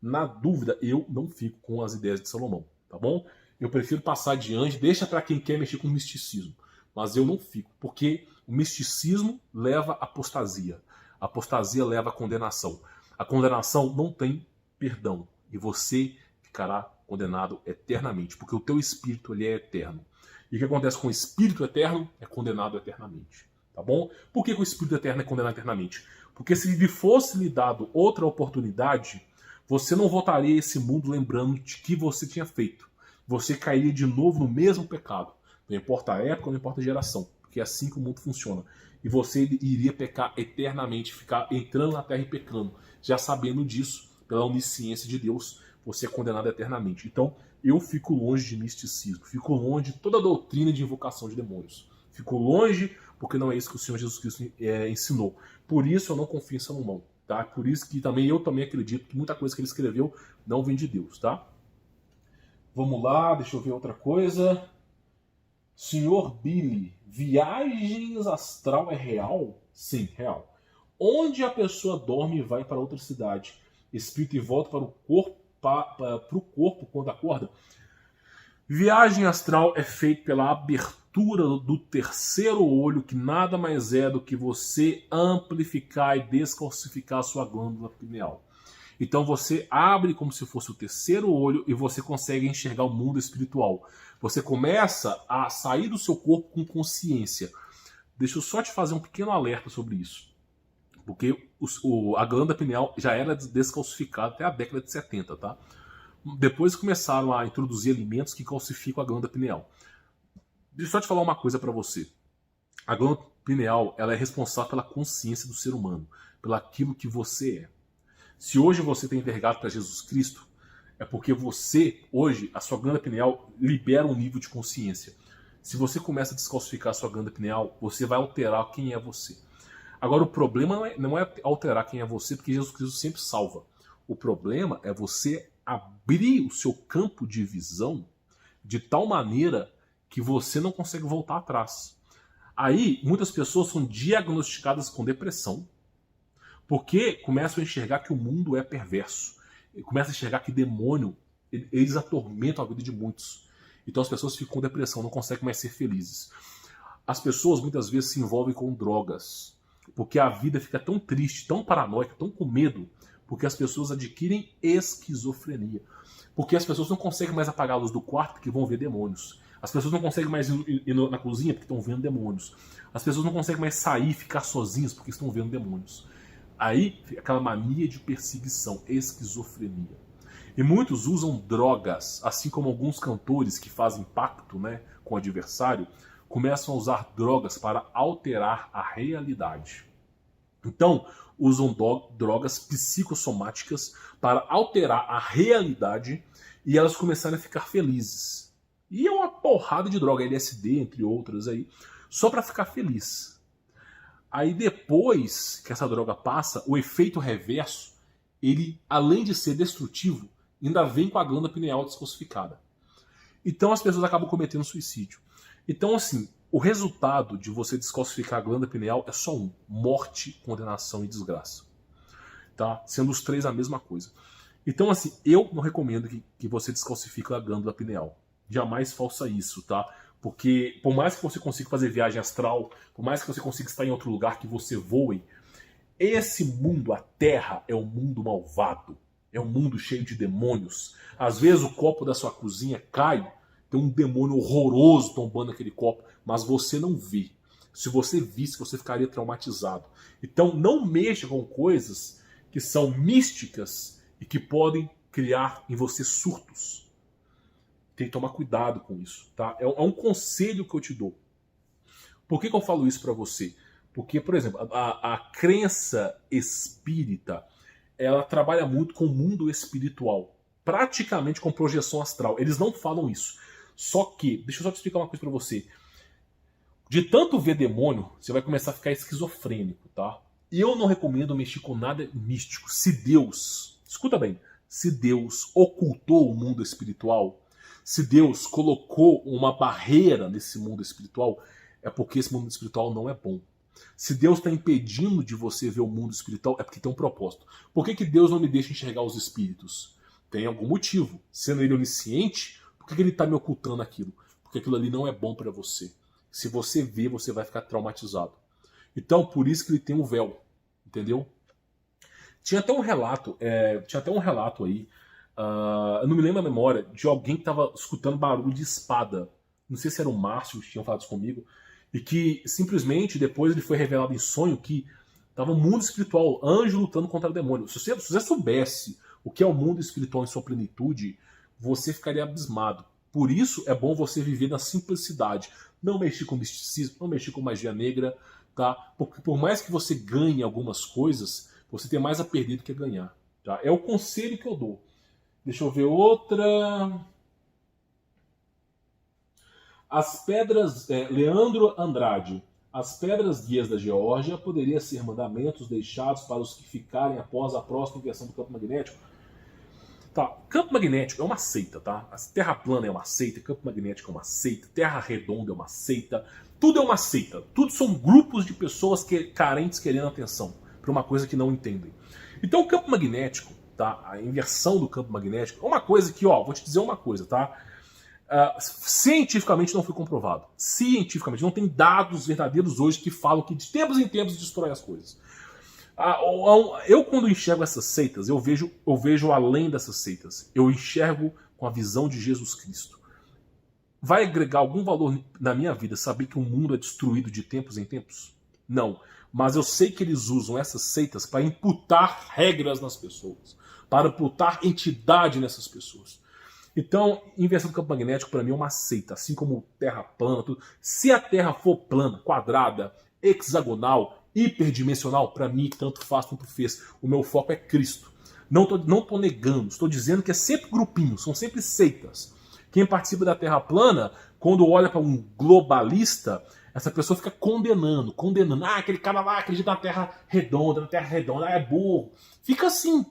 Na dúvida, eu não fico com as ideias de Salomão, tá bom? Eu prefiro passar adiante, deixa para quem quer mexer com misticismo. Mas eu não fico, porque o misticismo leva à apostasia. A apostasia leva à condenação. A condenação não tem perdão. E você ficará condenado eternamente, porque o teu espírito ele é eterno. E o que acontece com o espírito eterno é condenado eternamente. Tá bom? Por que o espírito eterno é condenado eternamente? Porque se lhe fosse lhe dado outra oportunidade, você não voltaria a esse mundo lembrando de que você tinha feito. Você cairia de novo no mesmo pecado. Não importa a época, não importa a geração. Porque é assim que o mundo funciona. E você iria pecar eternamente, ficar entrando na terra e pecando. Já sabendo disso, pela onisciência de Deus, você é condenado eternamente. Então, eu fico longe de misticismo, fico longe de toda a doutrina de invocação de demônios. Fico longe porque não é isso que o Senhor Jesus Cristo ensinou. Por isso eu não confio em Salomão. Tá? Por isso que eu também acredito que muita coisa que ele escreveu não vem de Deus. Tá? Vamos lá, deixa eu ver outra coisa. Senhor Billy, viagens astral é real? Sim, real. Onde a pessoa dorme e vai para outra cidade, espírito e volta para o corpo quando acorda? Viagem astral é feita pela abertura do terceiro olho, que nada mais é do que você amplificar e descalcificar a sua glândula pineal. Então você abre como se fosse o terceiro olho e você consegue enxergar o mundo espiritual. Você começa a sair do seu corpo com consciência. Deixa eu só te fazer um pequeno alerta sobre isso. Porque a glândula pineal já era descalcificada até a década de 70, tá? Depois começaram a introduzir alimentos que calcificam a glândula pineal. Deixa eu só te falar uma coisa para você. A glândula pineal, ela é responsável pela consciência do ser humano, pelo aquilo que você é. Se hoje você tem envergado para Jesus Cristo, é porque você, hoje, a sua glândula pineal libera um nível de consciência. Se você começa a descalcificar a sua glândula pineal, você vai alterar quem é você. Agora, o problema não é alterar quem é você, porque Jesus Cristo sempre salva. O problema é você abrir o seu campo de visão de tal maneira que você não consegue voltar atrás. Aí, muitas pessoas são diagnosticadas com depressão, porque começam a enxergar que o mundo é perverso. Começam a enxergar que demônio, eles atormentam a vida de muitos. Então as pessoas ficam com depressão, não conseguem mais ser felizes. As pessoas muitas vezes se envolvem com drogas, porque a vida fica tão triste, tão paranoica, tão com medo, porque as pessoas adquirem esquizofrenia. Porque as pessoas não conseguem mais apagar a luz do quarto porque vão ver demônios. As pessoas não conseguem mais ir na cozinha porque estão vendo demônios. As pessoas não conseguem mais sair e ficar sozinhas porque estão vendo demônios. Aí, aquela mania de perseguição, esquizofrenia. E muitos usam drogas, assim como alguns cantores que fazem pacto, né, com o adversário, começam a usar drogas para alterar a realidade. Então, usam drogas psicossomáticas para alterar a realidade e elas começarem a ficar felizes. E é uma porrada de droga, LSD, entre outras aí, só para ficar feliz. Aí depois que essa droga passa, o efeito reverso, ele, além de ser destrutivo, ainda vem com a glândula pineal descalcificada. Então as pessoas acabam cometendo suicídio. Então, assim, o resultado de você descalcificar a glândula pineal é só um: morte, condenação e desgraça. Tá? Sendo os três a mesma coisa. Então, assim, eu não recomendo que você descalcifique a glândula pineal. Jamais faça isso, tá? Porque por mais que você consiga fazer viagem astral, por mais que você consiga estar em outro lugar que você voe, esse mundo, a Terra, é um mundo malvado. É um mundo cheio de demônios. Às vezes o copo da sua cozinha cai, tem um demônio horroroso tombando aquele copo, mas você não vê. Se você visse, você ficaria traumatizado. Então não mexa com coisas que são místicas e que podem criar em você surtos. Tem que tomar cuidado com isso, tá? É um conselho que eu te dou. Por que eu falo isso para você? Porque, por exemplo, a crença espírita, ela trabalha muito com o mundo espiritual, praticamente com projeção astral. Eles não falam isso. Só que, deixa eu só te explicar uma coisa para você. De tanto ver demônio, você vai começar a ficar esquizofrênico, tá? E eu não recomendo mexer com nada místico. Se Deus, escuta bem, se Deus ocultou o mundo espiritual, se Deus colocou uma barreira nesse mundo espiritual, é porque esse mundo espiritual não é bom. Se Deus está impedindo de você ver o mundo espiritual, é porque tem um propósito. Por que Deus não me deixa enxergar os espíritos? Tem algum motivo. Sendo ele onisciente, por que ele está me ocultando aquilo? Porque aquilo ali não é bom para você. Se você ver, você vai ficar traumatizado. Então, por isso que ele tem um véu. Entendeu? Tinha até um relato aí, eu não me lembro a memória, de alguém que estava escutando barulho de espada. Não sei se era o Márcio que tinha falado isso comigo. E que simplesmente depois ele foi revelado em sonho que estava um mundo espiritual, anjo lutando contra o demônio. Se você soubesse o que é o mundo espiritual em sua plenitude, você ficaria abismado. Por isso é bom você viver na simplicidade. Não mexer com misticismo, não mexer com magia negra, tá? Porque por mais que você ganhe algumas coisas, você tem mais a perder do que a ganhar. Tá? É o conselho que eu dou. Deixa eu ver outra. As pedras, Leandro Andrade, as pedras guias da Geórgia poderiam ser mandamentos deixados para os que ficarem após a próxima inversão do campo magnético? Tá, campo magnético é uma seita, tá? A Terra plana é uma seita, campo magnético é uma seita, Terra redonda é uma seita, tudo é uma seita. Tudo são grupos de pessoas carentes querendo atenção para uma coisa que não entendem. Então o campo magnético, tá? A inversão do campo magnético é uma coisa que, ó, vou te dizer uma coisa, tá? cientificamente não foi comprovado. Cientificamente, não tem dados verdadeiros hoje que falam que de tempos em tempos destrói as coisas. Eu, quando enxergo essas seitas, eu vejo além dessas seitas. Eu enxergo com a visão de Jesus Cristo. Vai agregar algum valor na minha vida saber que o mundo é destruído de tempos em tempos? Não. Mas eu sei que eles usam essas seitas para imputar regras nas pessoas, para imputar entidade nessas pessoas. Então, inversão do campo magnético para mim é uma seita, assim como terra plana, tudo. Se a Terra for plana, quadrada, hexagonal, hiperdimensional, para mim tanto faz, tanto fez. O meu foco é Cristo. Não tô negando, estou dizendo que é sempre grupinho, são sempre seitas. Quem participa da Terra plana, quando olha para um globalista, essa pessoa fica condenando. Aquele cara lá acredita na Terra redonda, é burro. Fica assim.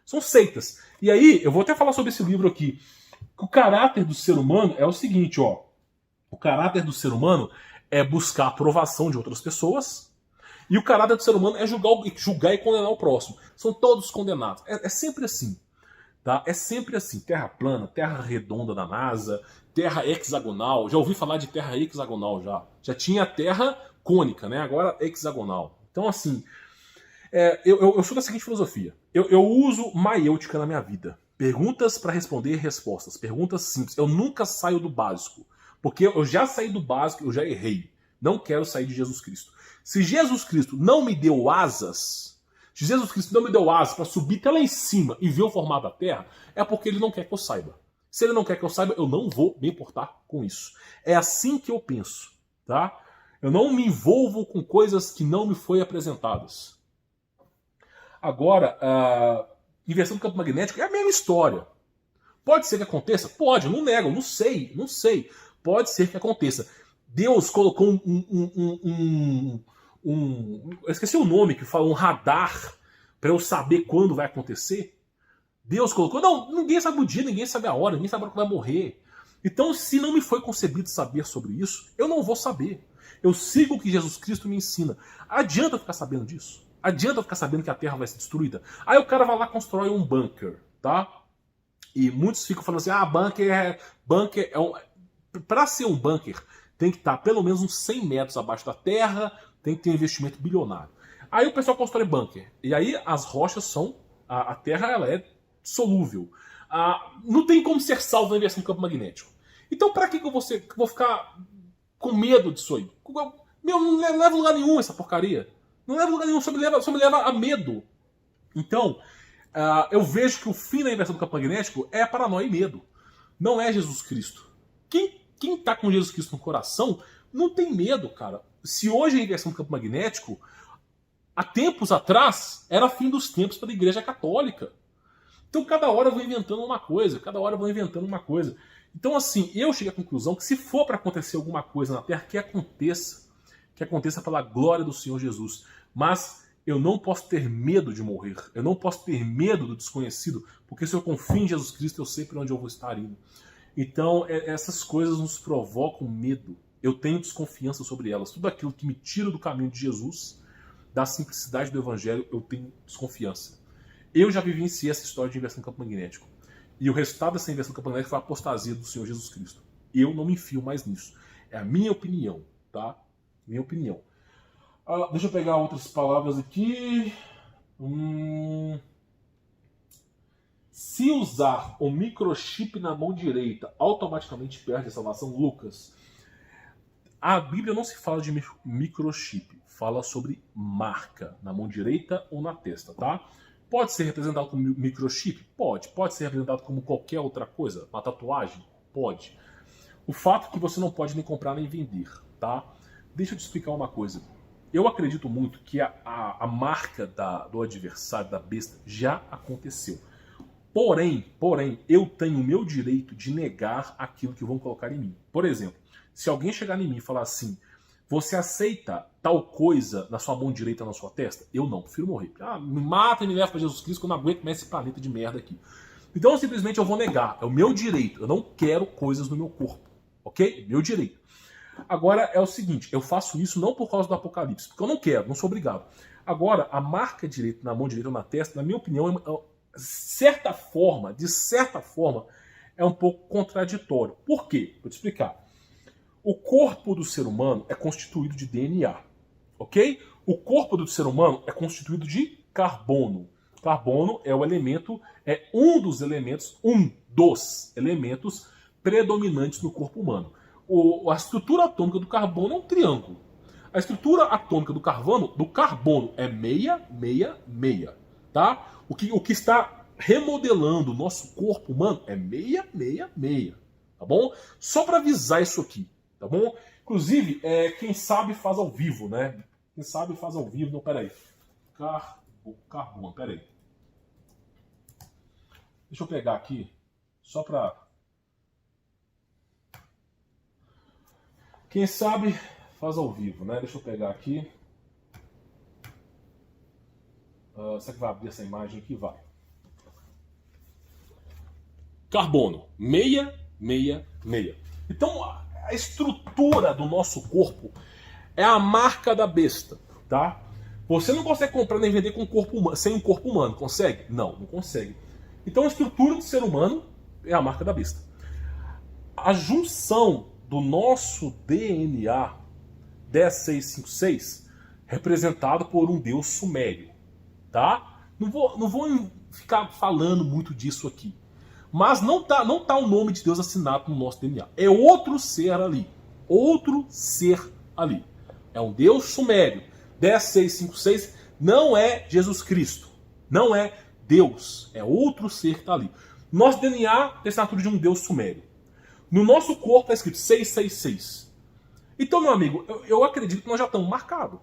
São seitas. E aí, eu vou até falar sobre esse livro aqui. O caráter do ser humano é o seguinte, ó. O caráter do ser humano é buscar a aprovação de outras pessoas. E o caráter do ser humano é julgar e condenar o próximo. São todos condenados. É sempre assim. Tá? É sempre assim. Terra plana, terra redonda da NASA, terra hexagonal. Já ouvi falar de terra hexagonal já. Já tinha terra cônica, né? Agora hexagonal. Então, assim, eu sou da seguinte filosofia. Eu uso maiêutica na minha vida. Perguntas para responder respostas. Perguntas simples. Eu nunca saio do básico. Porque eu já saí do básico, eu já errei. Não quero sair de Jesus Cristo. Se Jesus Cristo não me deu asas, se Jesus Cristo não me deu asas para subir até lá em cima e ver o formato da Terra, é porque ele não quer que eu saiba. Se ele não quer que eu saiba, eu não vou me importar com isso. É assim que eu penso, tá? Eu não me envolvo com coisas que não me foram apresentadas. Agora, inversão do campo magnético é a mesma história. Pode ser que aconteça? Pode, eu não nego, não sei. Pode ser que aconteça. Deus colocou eu esqueci o nome, que fala um radar para eu saber quando vai acontecer. Deus colocou. Não, ninguém sabe o dia, ninguém sabe a hora, ninguém sabe quando vai morrer. Então, se não me foi concebido saber sobre isso, eu não vou saber. Eu sigo o que Jesus Cristo me ensina. Adianta eu ficar sabendo disso? Adianta eu ficar sabendo que a Terra vai ser destruída? Aí o cara vai lá e constrói um bunker, tá? E muitos ficam falando assim, bunker é um... Para ser um bunker, tem que estar pelo menos uns 100 metros abaixo da terra, tem que ter um investimento bilionário. Aí o pessoal constrói bunker. E aí as rochas são... A terra ela é solúvel. Não tem como ser salvo na inversão do campo magnético. Então para que eu vou ficar com medo disso aí? Não leva lugar nenhum essa porcaria. Não leva lugar nenhum, só me leva a medo. Então, eu vejo que o fim da inversão do campo magnético é paranoia e medo. Não é Jesus Cristo. Quem tá com Jesus Cristo no coração não tem medo, cara. Se hoje a inversão do campo magnético, há tempos atrás, era fim dos tempos para a Igreja Católica. Então cada hora eu vou inventando uma coisa, Então assim, eu cheguei à conclusão que se for para acontecer alguma coisa na Terra, que aconteça pela glória do Senhor Jesus. Mas eu não posso ter medo de morrer, eu não posso ter medo do desconhecido, porque se eu confio em Jesus Cristo, eu sei para onde eu vou estar indo. Então essas coisas nos provocam medo. Eu tenho desconfiança sobre elas. Tudo aquilo que me tira do caminho de Jesus, da simplicidade do Evangelho, eu tenho desconfiança. Eu já vivenciei essa história de inversão do campo magnético. E o resultado dessa inversão do campo magnético foi a apostasia do Senhor Jesus Cristo. Eu não me enfio mais nisso. É a minha opinião, tá? Minha opinião. Deixa eu pegar outras palavras aqui. Se usar o microchip na mão direita, automaticamente perde a salvação? Lucas, a Bíblia não se fala de microchip. Fala sobre marca, na mão direita ou na testa, tá? Pode ser representado como microchip? Pode. Pode ser representado como qualquer outra coisa? Uma tatuagem? Pode. O fato é que você não pode nem comprar nem vender, tá? Deixa eu te explicar uma coisa. Eu acredito muito que a marca do adversário, da besta, já aconteceu. Porém, eu tenho o meu direito de negar aquilo que vão colocar em mim. Por exemplo, se alguém chegar em mim e falar assim, você aceita tal coisa na sua mão direita, na sua testa? Eu não, prefiro morrer. Me mata e me leva para Jesus Cristo que eu não aguento mais esse planeta de merda aqui. Então, simplesmente eu vou negar. É o meu direito. Eu não quero coisas no meu corpo. Ok? Meu direito. Agora é o seguinte, eu faço isso não por causa do Apocalipse, porque eu não quero, não sou obrigado. Agora, a marca direita na mão direita ou na testa, na minha opinião, de certa forma, é um pouco contraditório. Por quê? Vou te explicar. O corpo do ser humano é constituído de DNA, ok? O corpo do ser humano é constituído de carbono. Carbono é um dos elementos predominantes no corpo humano. A estrutura atômica do carbono é um triângulo. A estrutura atômica do carbono é 666, tá? O que está remodelando o nosso corpo humano é 666, tá bom? Só para avisar isso aqui, tá bom? Inclusive, quem sabe faz ao vivo, né? Quem sabe faz ao vivo. Não, peraí. Carbono, peraí. Deixa eu pegar aqui, só para... Quem sabe faz ao vivo, né? Deixa eu pegar aqui. Será que vai abrir essa imagem aqui? Vai. Carbono, 666. Então, a estrutura do nosso corpo é a marca da besta, tá? Você não consegue comprar nem vender com sem um corpo humano, consegue? Não consegue. Então, a estrutura do ser humano é a marca da besta. A junção do nosso DNA 10656, representado por um deus sumério, tá? Não vou ficar falando muito disso aqui. Mas não tá o nome de Deus assinado no nosso DNA. É outro ser ali. Outro ser ali. É um Deus sumério. 10656 não é Jesus Cristo. Não é Deus. É outro ser que está ali. Nosso DNA tem a assinatura de um Deus sumério. No nosso corpo está escrito 666. Então, meu amigo, eu acredito que nós já estamos marcados.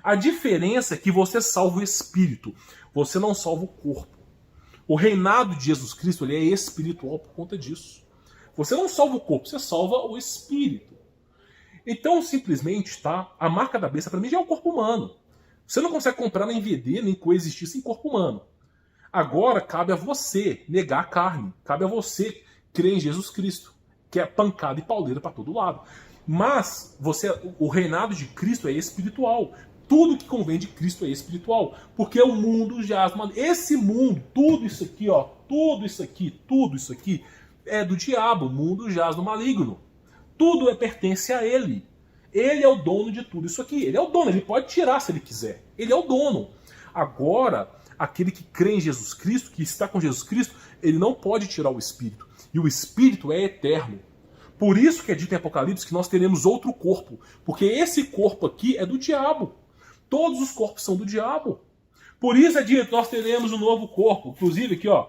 A diferença é que você salva o espírito. Você não salva o corpo. O reinado de Jesus Cristo ele é espiritual por conta disso. Você não salva o corpo, você salva o espírito. Então, simplesmente, tá? A marca da besta para mim já é o corpo humano. Você não consegue comprar nem vender, nem coexistir sem corpo humano. Agora, cabe a você negar a carne. Cabe a você crer em Jesus Cristo, que é pancada e pauleira para todo lado. Mas o reinado de Cristo é espiritual. Tudo que convém de Cristo é espiritual. Porque o mundo jaz. Esse mundo, tudo isso aqui, ó, tudo isso aqui é do diabo. O mundo jaz no maligno. Tudo pertence a ele. Ele é o dono de tudo isso aqui. Ele é o dono, ele pode tirar se ele quiser. Ele é o dono. Agora, aquele que crê em Jesus Cristo, que está com Jesus Cristo, ele não pode tirar o espírito. E o espírito é eterno. Por isso que é dito em Apocalipse que nós teremos outro corpo. Porque esse corpo aqui é do diabo. Todos os corpos são do diabo. Por isso é dito, nós teremos um novo corpo. Inclusive aqui, ó,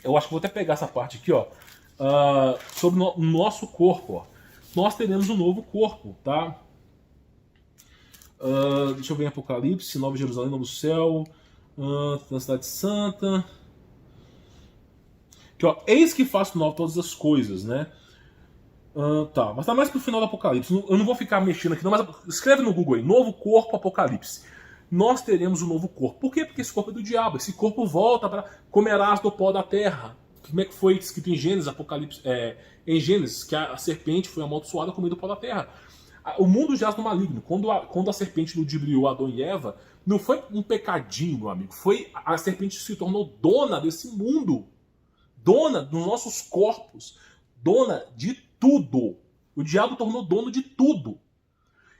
eu acho que vou até pegar essa parte aqui, ó, sobre o nosso corpo, ó. Nós teremos um novo corpo, tá? Deixa eu ver em Apocalipse, Nova Jerusalém, Novo Céu, na Cidade Santa. Aqui, ó, eis que faço nova todas as coisas, né? Tá, mas tá mais pro final do Apocalipse. Eu não vou ficar mexendo aqui, não, mas escreve no Google aí, novo corpo Apocalipse. Nós teremos um novo corpo. Por quê? Porque esse corpo é do diabo. Esse corpo volta para comerás do pó da terra. Como é que foi escrito em Gênesis, Apocalipse, em Gênesis, que a serpente foi amaldiçoada comendo o pó da terra. O mundo jaz no maligno. Quando a serpente ludibriou Adão e Eva, não foi um pecadinho, meu amigo. A serpente se tornou dona desse mundo. Dona dos nossos corpos. Dona de tudo. O diabo tornou dono de tudo.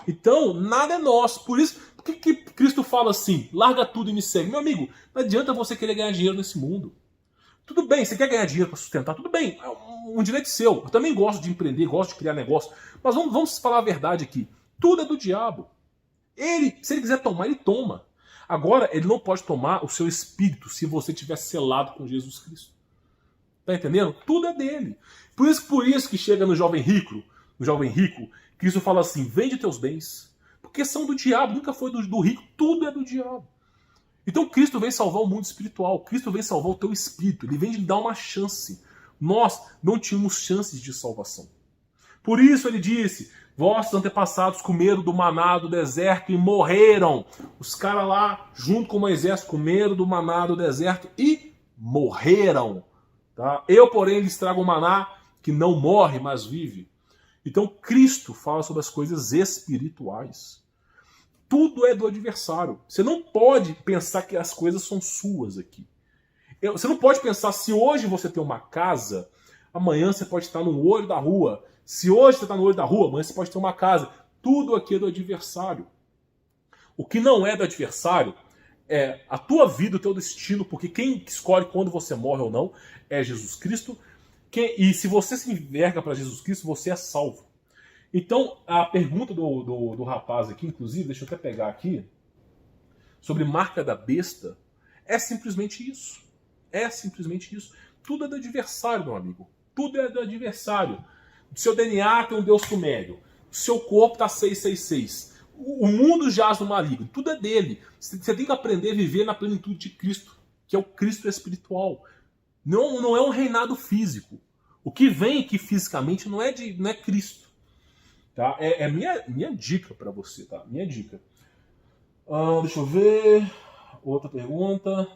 Então, nada é nosso. Por isso, por que Cristo fala assim? Larga tudo e me segue. Meu amigo, não adianta você querer ganhar dinheiro nesse mundo. Tudo bem, você quer ganhar dinheiro para sustentar, tudo bem, é um direito seu. Eu também gosto de empreender, gosto de criar negócio. Mas vamos falar a verdade aqui. Tudo é do diabo. Se ele quiser tomar, ele toma. Agora, ele não pode tomar o seu espírito se você tiver selado com Jesus Cristo. Tá entendendo? Tudo é dele. Por isso que chega no jovem rico, Cristo fala assim, vende teus bens. Porque são do diabo, nunca foi do rico, tudo é do diabo. Então Cristo vem salvar o mundo espiritual, Cristo vem salvar o teu espírito, ele vem te dar uma chance. Nós não tínhamos chances de salvação. Por isso ele disse, vossos antepassados comeram do maná do deserto e morreram. Os caras lá, junto com Moisés, comeram do maná do deserto e morreram. Tá? Eu, porém, lhes trago um maná que não morre, mas vive. Então Cristo fala sobre as coisas espirituais. Tudo é do adversário. Você não pode pensar que as coisas são suas aqui. Você não pode pensar, se hoje você tem uma casa, Amanhã você pode estar no olho da rua. Se hoje você está no olho da rua, amanhã você pode ter uma casa. Tudo aqui é do adversário. O que não é do adversário é a tua vida, o teu destino, porque quem escolhe quando você morre ou não é Jesus Cristo. E se você se enverga para Jesus Cristo, você é salvo. Então, a pergunta do rapaz aqui, inclusive, deixa eu até pegar aqui, sobre marca da besta, é simplesmente isso. É simplesmente isso. Tudo é do adversário, meu amigo. Tudo é do adversário. O seu DNA tem um Deus sumério. O seu corpo está 666. O mundo jaz no maligno. Tudo é dele. Você tem que aprender a viver na plenitude de Cristo, que é o Cristo espiritual. Não é um reinado físico. O que vem aqui fisicamente não é Cristo. Tá? É minha dica para você. Tá? Minha dica. Deixa eu ver. Outra pergunta.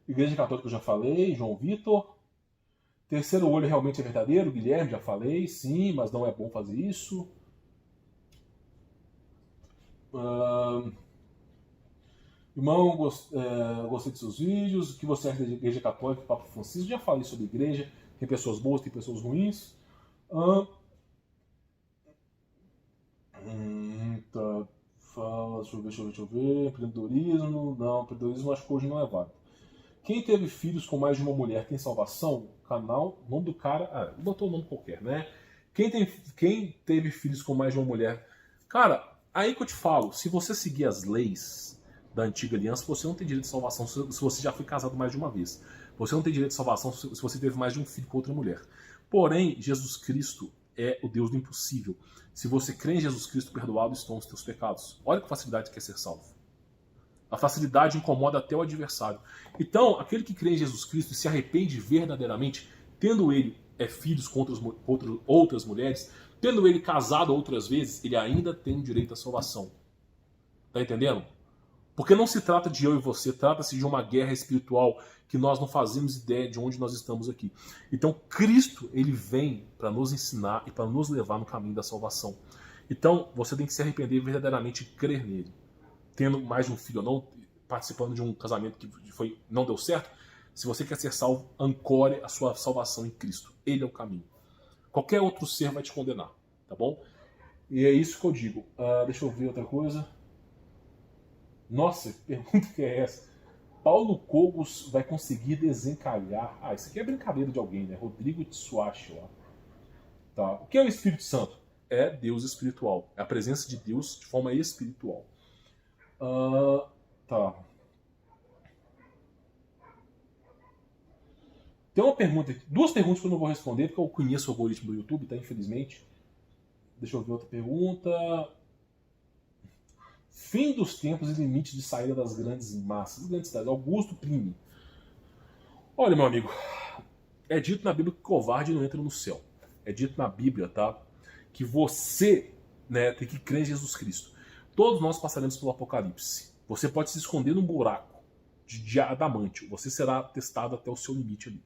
Igreja Católica eu já falei. João Vitor. Terceiro olho realmente é verdadeiro? Guilherme, já falei. Sim, mas não é bom fazer isso. Irmão, gostei de seus vídeos. O que você acha da Igreja Católica e Papa Francisco? Já falei sobre igreja. Tem pessoas boas, tem pessoas ruins. Tá. Fala, deixa eu ver. Empreendedorismo. Não, empreendedorismo acho que hoje não é válido. Quem teve filhos com mais de uma mulher tem salvação? Canal, nome do cara. Botou um nome qualquer, né? Quem teve filhos com mais de uma mulher? Cara, aí que eu te falo, se você seguir as leis da antiga aliança, você não tem direito de salvação se você já foi casado mais de uma vez. Você não tem direito de salvação se você teve mais de um filho com outra mulher. Porém, Jesus Cristo é o Deus do impossível. Se você crê em Jesus Cristo, perdoado estão os teus pecados. Olha que facilidade que é ser salvo. A facilidade incomoda até o adversário. Então, aquele que crê em Jesus Cristo e se arrepende verdadeiramente, tendo ele filhos com outras mulheres, tendo ele casado outras vezes, ele ainda tem direito à salvação. Tá entendendo? Porque não se trata de eu e você, trata-se de uma guerra espiritual que nós não fazemos ideia de onde nós estamos aqui. Então, Cristo, ele vem para nos ensinar e para nos levar no caminho da salvação. Então, você tem que se arrepender verdadeiramente e crer nele. Tendo mais de um filho ou não, participando de um casamento que não deu certo, se você quer ser salvo, ancore a sua salvação em Cristo. Ele é o caminho. Qualquer outro ser vai te condenar, tá bom? E é isso que eu digo. Deixa eu ver outra coisa. Nossa, que pergunta que é essa? Paulo Cogos vai conseguir desencalhar... isso aqui é brincadeira de alguém, né? Rodrigo Tsuashi lá. Tá. O que é o Espírito Santo? É Deus espiritual. É a presença de Deus de forma espiritual. Tá. Tem uma pergunta aqui. Duas perguntas que eu não vou responder, porque eu conheço o algoritmo do YouTube, tá? Infelizmente. Deixa eu ver outra pergunta. Fim dos tempos e limites de saída das grandes massas. Grandes cidades. Augusto Plínio. Olha, meu amigo. É dito na Bíblia que covarde não entra no céu. É dito na Bíblia, tá? Que você, né, tem que crer em Jesus Cristo. Todos nós passaremos pelo Apocalipse. Você pode se esconder num buraco de adamantio. Você será testado até o seu limite ali.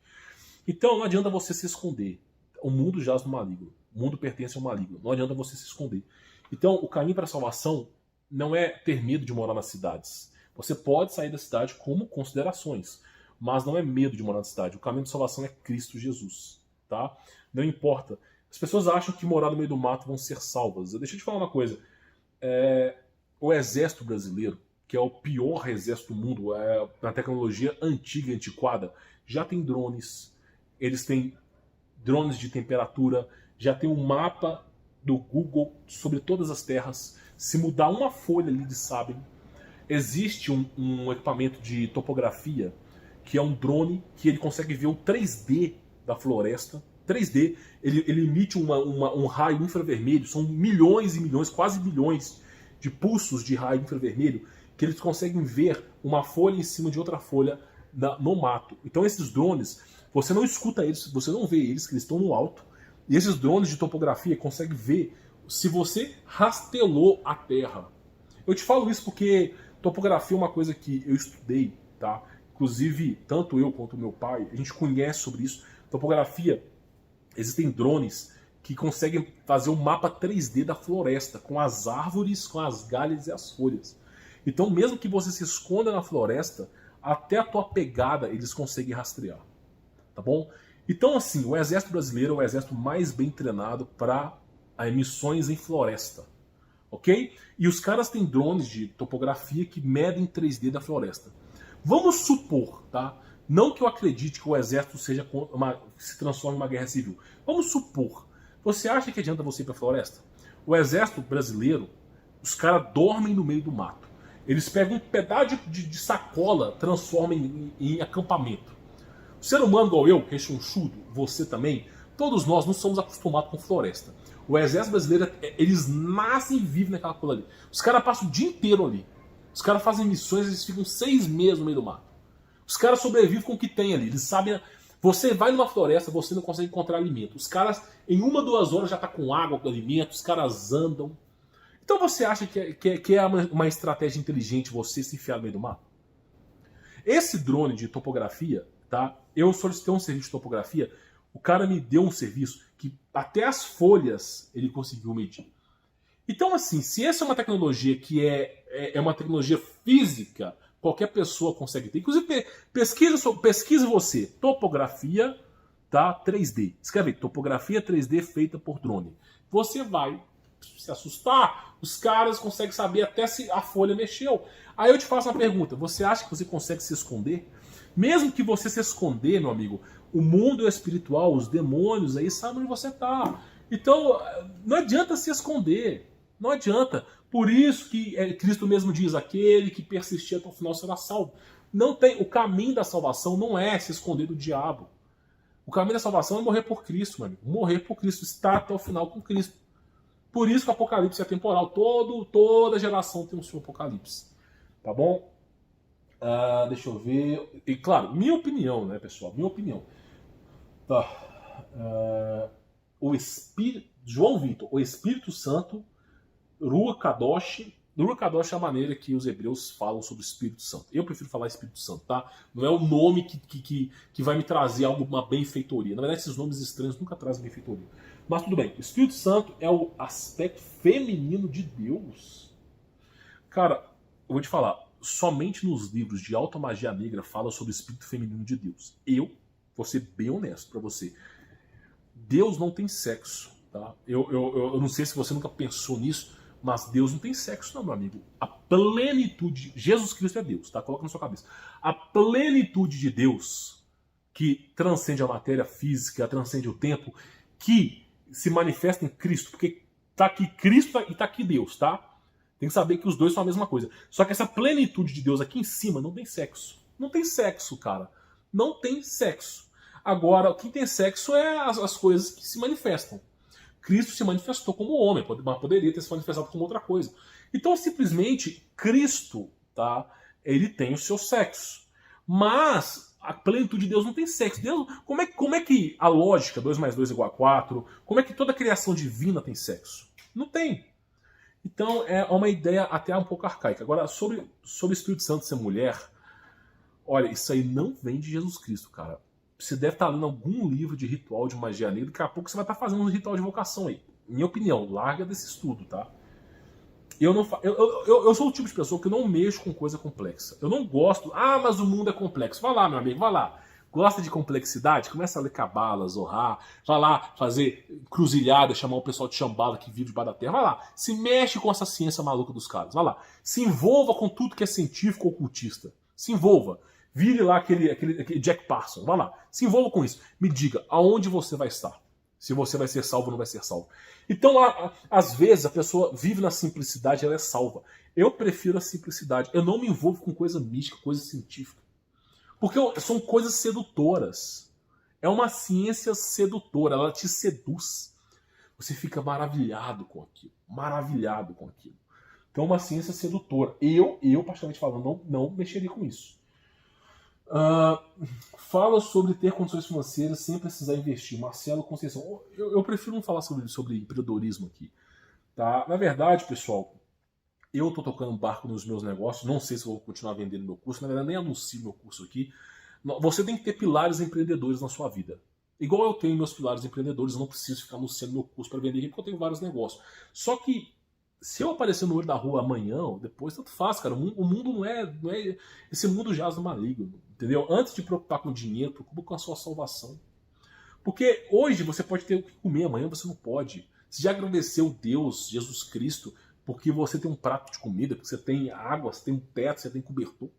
Então não adianta você se esconder. O mundo jaz no maligno. O mundo pertence ao maligno. Não adianta você se esconder. Então o caminho para a salvação não é ter medo de morar nas cidades. Você pode sair da cidade como considerações, mas não é medo de morar na cidade. O caminho de salvação é Cristo Jesus. Tá? Não importa. As pessoas acham que morar no meio do mato vão ser salvas. Deixa eu te falar uma coisa. O exército brasileiro, que é o pior exército do mundo, na tecnologia antiga e antiquada, já tem drones, eles têm drones de temperatura, já tem um mapa do Google sobre todas as terras. Se mudar uma folha ali, eles sabem. Existe um equipamento de topografia, que é um drone, que ele consegue ver o 3D da floresta. 3D, ele emite um raio infravermelho, são milhões e milhões, quase bilhões de pulsos de raio infravermelho, que eles conseguem ver uma folha em cima de outra folha no mato. Então esses drones, você não escuta eles, você não vê eles, que eles estão no alto, e esses drones de topografia conseguem ver se você rastelou a terra. Eu te falo isso porque topografia é uma coisa que eu estudei, tá? Inclusive, tanto eu quanto meu pai, a gente conhece sobre isso. Topografia, existem drones que conseguem fazer um mapa 3D da floresta, com as árvores, com as galhas e as folhas. Então, mesmo que você se esconda na floresta, até a tua pegada eles conseguem rastrear. Tá bom? Então, assim, o exército brasileiro é o exército mais bem treinado para missões em floresta. Ok? E os caras têm drones de topografia que medem 3D da floresta. Vamos supor, tá? Não que eu acredite que o exército se transforme em uma guerra civil. Vamos supor. Você acha que adianta você ir para a floresta? O exército brasileiro, os caras dormem no meio do mato. Eles pegam um pedaço de sacola, transformam em acampamento. O ser humano igual eu, rechonchudo, você também, todos nós não somos acostumados com floresta. O exército brasileiro, eles nascem e vivem naquela coisa ali. Os caras passam o dia inteiro ali. Os caras fazem missões, eles ficam 6 meses no meio do mato. Os caras sobrevivem com o que tem ali. Eles sabem. Você vai numa floresta, você não consegue encontrar alimento. Os caras, em 1, 2 horas, já tá com água, com alimento, os caras andam. Então você acha que é uma estratégia inteligente você se enfiar no meio do mato? Esse drone de topografia, tá? Eu solicitei um serviço de topografia, o cara me deu um serviço que até as folhas ele conseguiu medir. Então, assim, se essa é uma tecnologia que é uma tecnologia física, qualquer pessoa consegue ter. Inclusive, pesquise você, topografia, tá? 3D. Escreve aí, topografia 3D feita por drone. Você vai se assustar, os caras conseguem saber até se a folha mexeu. Aí eu te faço uma pergunta, você acha que você consegue se esconder? Mesmo que você se esconder, meu amigo, o mundo espiritual, os demônios aí sabem onde você está. Então, não adianta se esconder. Não adianta. Por isso que Cristo mesmo diz, aquele que persistir até o final será salvo. Não tem, o caminho da salvação não é se esconder do diabo. O caminho da salvação é morrer por Cristo, meu amigo. Morrer por Cristo, estar até o final com Cristo. Por isso que o Apocalipse é temporal. Toda geração tem o seu Apocalipse. Tá bom? Deixa eu ver. E claro, minha opinião, né, pessoal? Minha opinião. Tá. João Vitor, o Espírito Santo, Ruach Kadosh. Ruach Kadosh é a maneira que os hebreus falam sobre o Espírito Santo. Eu prefiro falar Espírito Santo, tá? Não é o nome que vai me trazer uma benfeitoria. Na verdade, esses nomes estranhos nunca trazem benfeitoria. Mas tudo bem. O Espírito Santo é o aspecto feminino de Deus. Cara, eu vou te falar. Somente nos livros de Alta Magia Negra fala sobre o espírito feminino de Deus. Eu vou ser bem honesto pra você. Deus não tem sexo, tá? Eu não sei se você nunca pensou nisso, mas Deus não tem sexo não, meu amigo. A plenitude... Jesus Cristo é Deus, tá? Coloca na sua cabeça. A plenitude de Deus, que transcende a matéria física, transcende o tempo, que se manifesta em Cristo, porque tá aqui Cristo e tá aqui Deus, tá? Tem que saber que os dois são a mesma coisa. Só que essa plenitude de Deus aqui em cima não tem sexo. Não tem sexo, cara. Não tem sexo. Agora, o que tem sexo é as coisas que se manifestam. Cristo se manifestou como homem, mas poderia ter se manifestado como outra coisa. Então, simplesmente, Cristo, tá? Ele tem o seu sexo. Mas a plenitude de Deus não tem sexo. Deus, como é que a lógica 2 mais 2 é igual a 4? Como é que toda a criação divina tem sexo? Não tem. Então é uma ideia até um pouco arcaica. Agora, sobre o Espírito Santo ser mulher, olha, isso aí não vem de Jesus Cristo, cara. Você deve estar lendo algum livro de ritual de magia negra, daqui a pouco você vai estar fazendo um ritual de invocação aí. Minha opinião, larga desse estudo, tá? Eu sou o tipo de pessoa que não mexo com coisa complexa. Eu não gosto, mas o mundo é complexo. Vai lá, meu amigo, vai lá. Gosta de complexidade? Começa a ler cabala, Zohar, vai lá fazer cruzilhada, chamar o pessoal de Shambhala que vive debaixo da terra, vai lá. Se mexe com essa ciência maluca dos caras, vai lá. Se envolva com tudo que é científico ou ocultista. Se envolva. Vire lá aquele Jack Parsons, vai lá. Se envolva com isso. Me diga, aonde você vai estar? Se você vai ser salvo ou não vai ser salvo. Então, às vezes, a pessoa vive na simplicidade e ela é salva. Eu prefiro a simplicidade. Eu não me envolvo com coisa mística, coisa científica. Porque são coisas sedutoras. É uma ciência sedutora, ela te seduz. Você fica maravilhado com aquilo. Maravilhado com aquilo. Então é uma ciência sedutora. Eu particularmente falando, não mexeria com isso. Fala sobre ter condições financeiras sem precisar investir. Marcelo Conceição. Eu prefiro não falar sobre empreendedorismo aqui. Tá? Na verdade, pessoal, eu estou tocando barco nos meus negócios. Não sei se vou continuar vendendo meu curso. Na verdade, nem anuncio meu curso aqui. Você tem que ter pilares empreendedores na sua vida. Igual eu tenho meus pilares empreendedores, eu não preciso ficar anunciando meu curso para vender aqui, porque eu tenho vários negócios. Só que Se eu aparecer no olho da rua amanhã ou depois, tanto faz, cara. O mundo não é. Esse mundo jaz no maligno, entendeu? Antes de preocupar com dinheiro, preocupa com a sua salvação. Porque hoje você pode ter o que comer, amanhã você não pode. Você já agradeceu Deus, Jesus Cristo, porque você tem um prato de comida, porque você tem água, você tem um teto, você tem cobertor?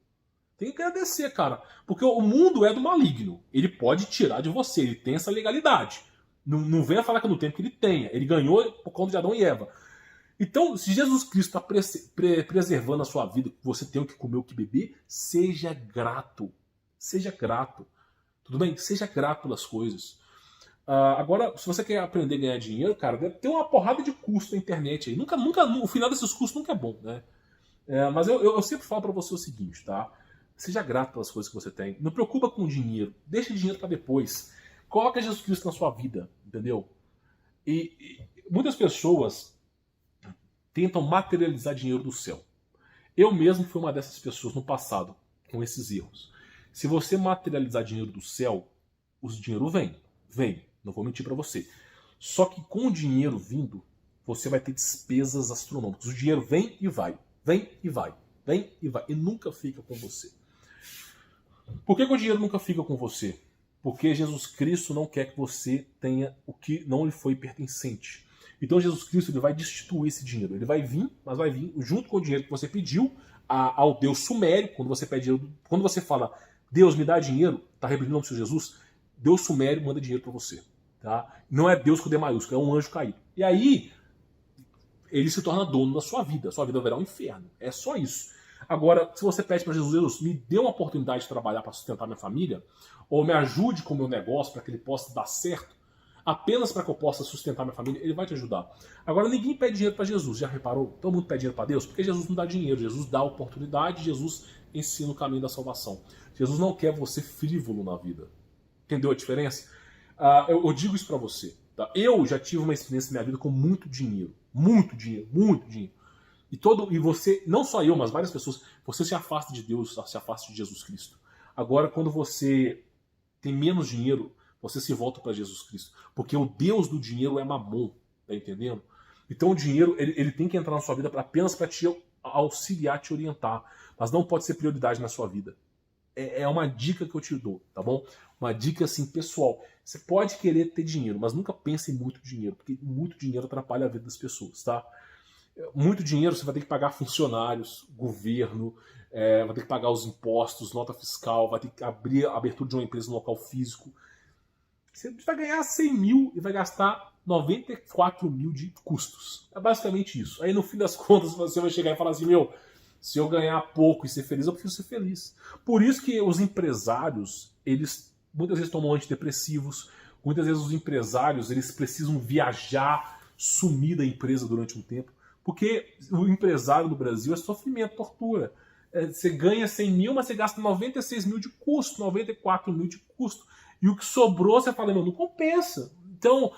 Tem que agradecer, cara. Porque o mundo é do maligno. Ele pode tirar de você, ele tem essa legalidade. Não venha falar que não tem, porque ele tem. Ele ganhou por conta de Adão e Eva. Então, se Jesus Cristo está preservando a sua vida, você tem o que comer, o que beber, seja grato. Seja grato. Tudo bem? Seja grato pelas coisas. Agora, se você quer aprender a ganhar dinheiro, cara, deve ter uma porrada de custo na internet aí. O final desses custos nunca é bom, né? Mas eu sempre falo para você o seguinte, tá? Seja grato pelas coisas que você tem. Não preocupa com o dinheiro. Deixa o dinheiro para depois. Coloca Jesus Cristo na sua vida, entendeu? E muitas pessoas tentam materializar dinheiro do céu. Eu mesmo fui uma dessas pessoas no passado, com esses erros. Se você materializar dinheiro do céu, o dinheiro vem. Vem, não vou mentir para você. Só que com o dinheiro vindo, você vai ter despesas astronômicas. O dinheiro vem e vai. Vem e vai. Vem e vai. E nunca fica com você. Por que o dinheiro nunca fica com você? Porque Jesus Cristo não quer que você tenha o que não lhe foi pertencente. Então Jesus Cristo ele vai destituir esse dinheiro. Ele vai vir, mas vai vir junto com o dinheiro que você pediu ao Deus sumério. Quando você pede dinheiro, quando você fala, Deus me dá dinheiro, está repetindo o nome do Senhor Jesus, Deus sumério manda dinheiro para você. Tá? Não é Deus com D maiúsculo, é um anjo caído. E aí, ele se torna dono da sua vida. Sua vida virá um inferno. É só isso. Agora, se você pede para Jesus, Deus, me dê uma oportunidade de trabalhar para sustentar minha família, ou me ajude com o meu negócio para que ele possa dar certo, apenas para que eu possa sustentar minha família, ele vai te ajudar. Agora, ninguém pede dinheiro para Jesus. Já reparou? Todo mundo pede dinheiro para Deus? Porque Jesus não dá dinheiro. Jesus dá oportunidade, Jesus ensina o caminho da salvação. Jesus não quer você frívolo na vida. Entendeu a diferença? Eu digo isso para você. Tá? Eu já tive uma experiência na minha vida com muito dinheiro. Muito dinheiro, muito dinheiro. E você, não só eu, mas várias pessoas, você se afasta de Deus, se afasta de Jesus Cristo. Agora, quando você tem menos dinheiro, você se volta para Jesus Cristo. Porque o Deus do dinheiro é Mamon, tá entendendo? Então o dinheiro, ele tem que entrar na sua vida apenas para te auxiliar, te orientar. Mas não pode ser prioridade na sua vida. É uma dica que eu te dou, tá bom? Uma dica assim, pessoal. Você pode querer ter dinheiro, mas nunca pense em muito dinheiro, porque muito dinheiro atrapalha a vida das pessoas, tá? Muito dinheiro você vai ter que pagar funcionários, governo, vai ter que pagar os impostos, nota fiscal, vai ter que abrir a abertura de uma empresa no local físico. Você vai ganhar 100 mil e vai gastar 94 mil de custos. É basicamente isso. Aí no fim das contas você vai chegar e falar assim, meu, se eu ganhar pouco e ser feliz, eu preciso ser feliz. Por isso que os empresários, eles muitas vezes tomam antidepressivos, muitas vezes os empresários, eles precisam viajar, sumir da empresa durante um tempo. Porque o empresário no Brasil é sofrimento, tortura. Você ganha 100 mil, mas você gasta 96 mil de custo, 94 mil de custo. E o que sobrou, você fala, não compensa. Então,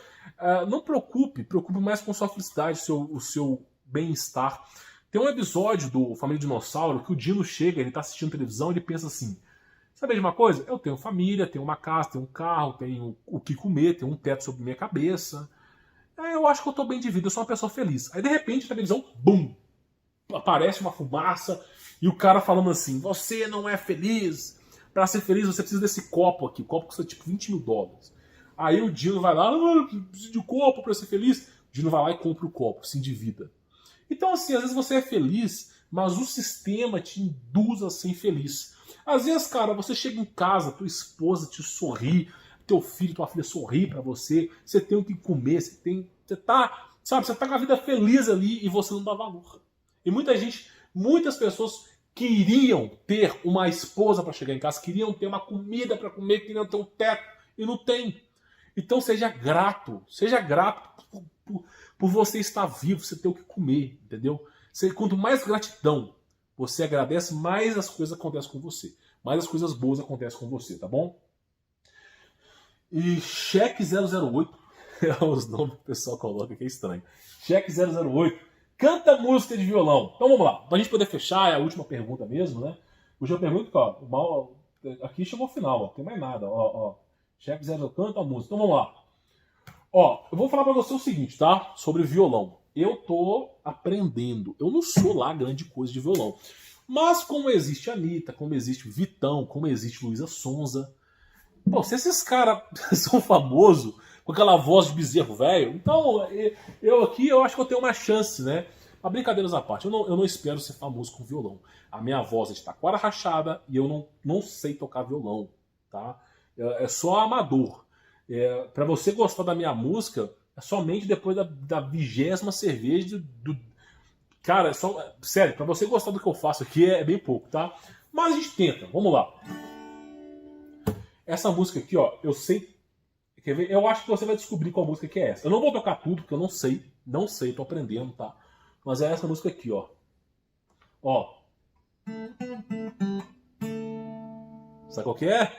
não preocupe mais com sua felicidade, o seu bem-estar. Tem um episódio do Família Dinossauro que o Dino chega, ele está assistindo televisão, ele pensa assim, sabe de uma coisa? Eu tenho família, tenho uma casa, tenho um carro, tenho o que comer, tenho um teto sobre minha cabeça. Eu acho que eu tô bem de vida, eu sou uma pessoa feliz. Aí de repente a televisão, bum! Aparece uma fumaça e o cara falando assim, você não é feliz. Para ser feliz você precisa desse copo aqui. O copo custa tipo 20 mil dólares. Aí o Dino vai lá, preciso de um copo para ser feliz. O Dino vai lá e compra o copo, se endivida. Então assim, às vezes você é feliz, mas o sistema te induz a ser infeliz. Às vezes, cara, você chega em casa, tua esposa te sorri, teu filho, tua filha sorri pra você, você tem o que comer, você tá com a vida feliz ali e você não dá valor. E muitas pessoas queriam ter uma esposa para chegar em casa, queriam ter uma comida para comer, queriam ter um teto e não tem. Então seja grato por você estar vivo, você ter o que comer, entendeu? Quanto mais gratidão você agradece, mais as coisas acontecem com você, mais as coisas boas acontecem com você, tá bom? E Cheque 008 é os nomes que o pessoal coloca, que é estranho. Cheque 008, canta música de violão. Então vamos lá, pra gente poder fechar, é a última pergunta mesmo, né? Última pergunta, ó, aqui chegou ao final, ó, não tem mais nada, ó. Cheque 008, canta a música. Então vamos lá. Ó, eu vou falar pra você o seguinte, tá? Sobre violão. eu tô aprendendo. Eu não sou lá grande coisa de violão. Mas como existe a Anitta, como existe o Vitão, como existe Luísa Sonza, pô, se esses caras são famosos com aquela voz de bezerro velho, então eu aqui eu acho que eu tenho uma chance, né? Mas brincadeiras à parte, eu não espero ser famoso com violão. A minha voz é de taquara rachada e eu não sei tocar violão, tá? É só amador. Para você gostar da minha música, é somente depois da 20ª cerveja Cara, sério, pra você gostar do que eu faço aqui é bem pouco, tá? Mas a gente tenta, vamos lá. Essa música aqui, ó, eu sei. Quer ver? Eu acho que você vai descobrir qual música que é essa. Eu não vou tocar tudo, porque eu não sei, tô aprendendo, tá? Mas é essa música aqui, ó. Ó. Sabe qual que é?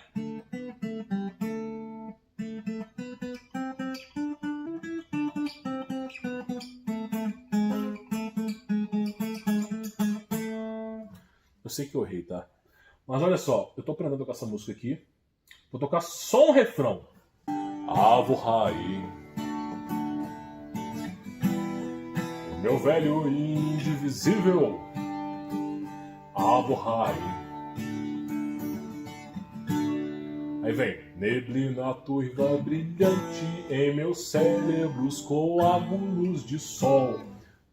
Eu sei que eu errei, tá? Mas olha só, eu tô aprendendo com essa música aqui. Vou tocar só um refrão. Avo Rai, o meu velho indivisível. Avo Rai. Aí vem. Neblina turva brilhante em meus cérebros, coágulos de sol.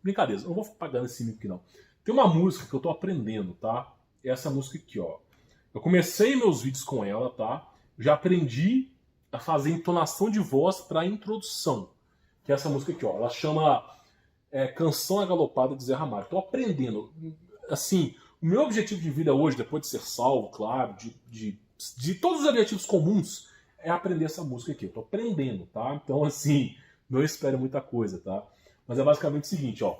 Brincadeira, eu não vou ficar pagando esse mico aqui não. Tem uma música que eu tô aprendendo, tá? É essa música aqui, ó. Eu comecei meus vídeos com ela, tá? Já aprendi a fazer entonação de voz para introdução. Que é essa música aqui, ó. Ela chama Canção Agalopada de Zé Ramalho. Tô aprendendo. Assim, o meu objetivo de vida hoje, depois de ser salvo, claro, de todos os objetivos comuns, é aprender essa música aqui. Eu tô aprendendo, tá? Então, assim, não espere muita coisa, tá? Mas é basicamente o seguinte, ó.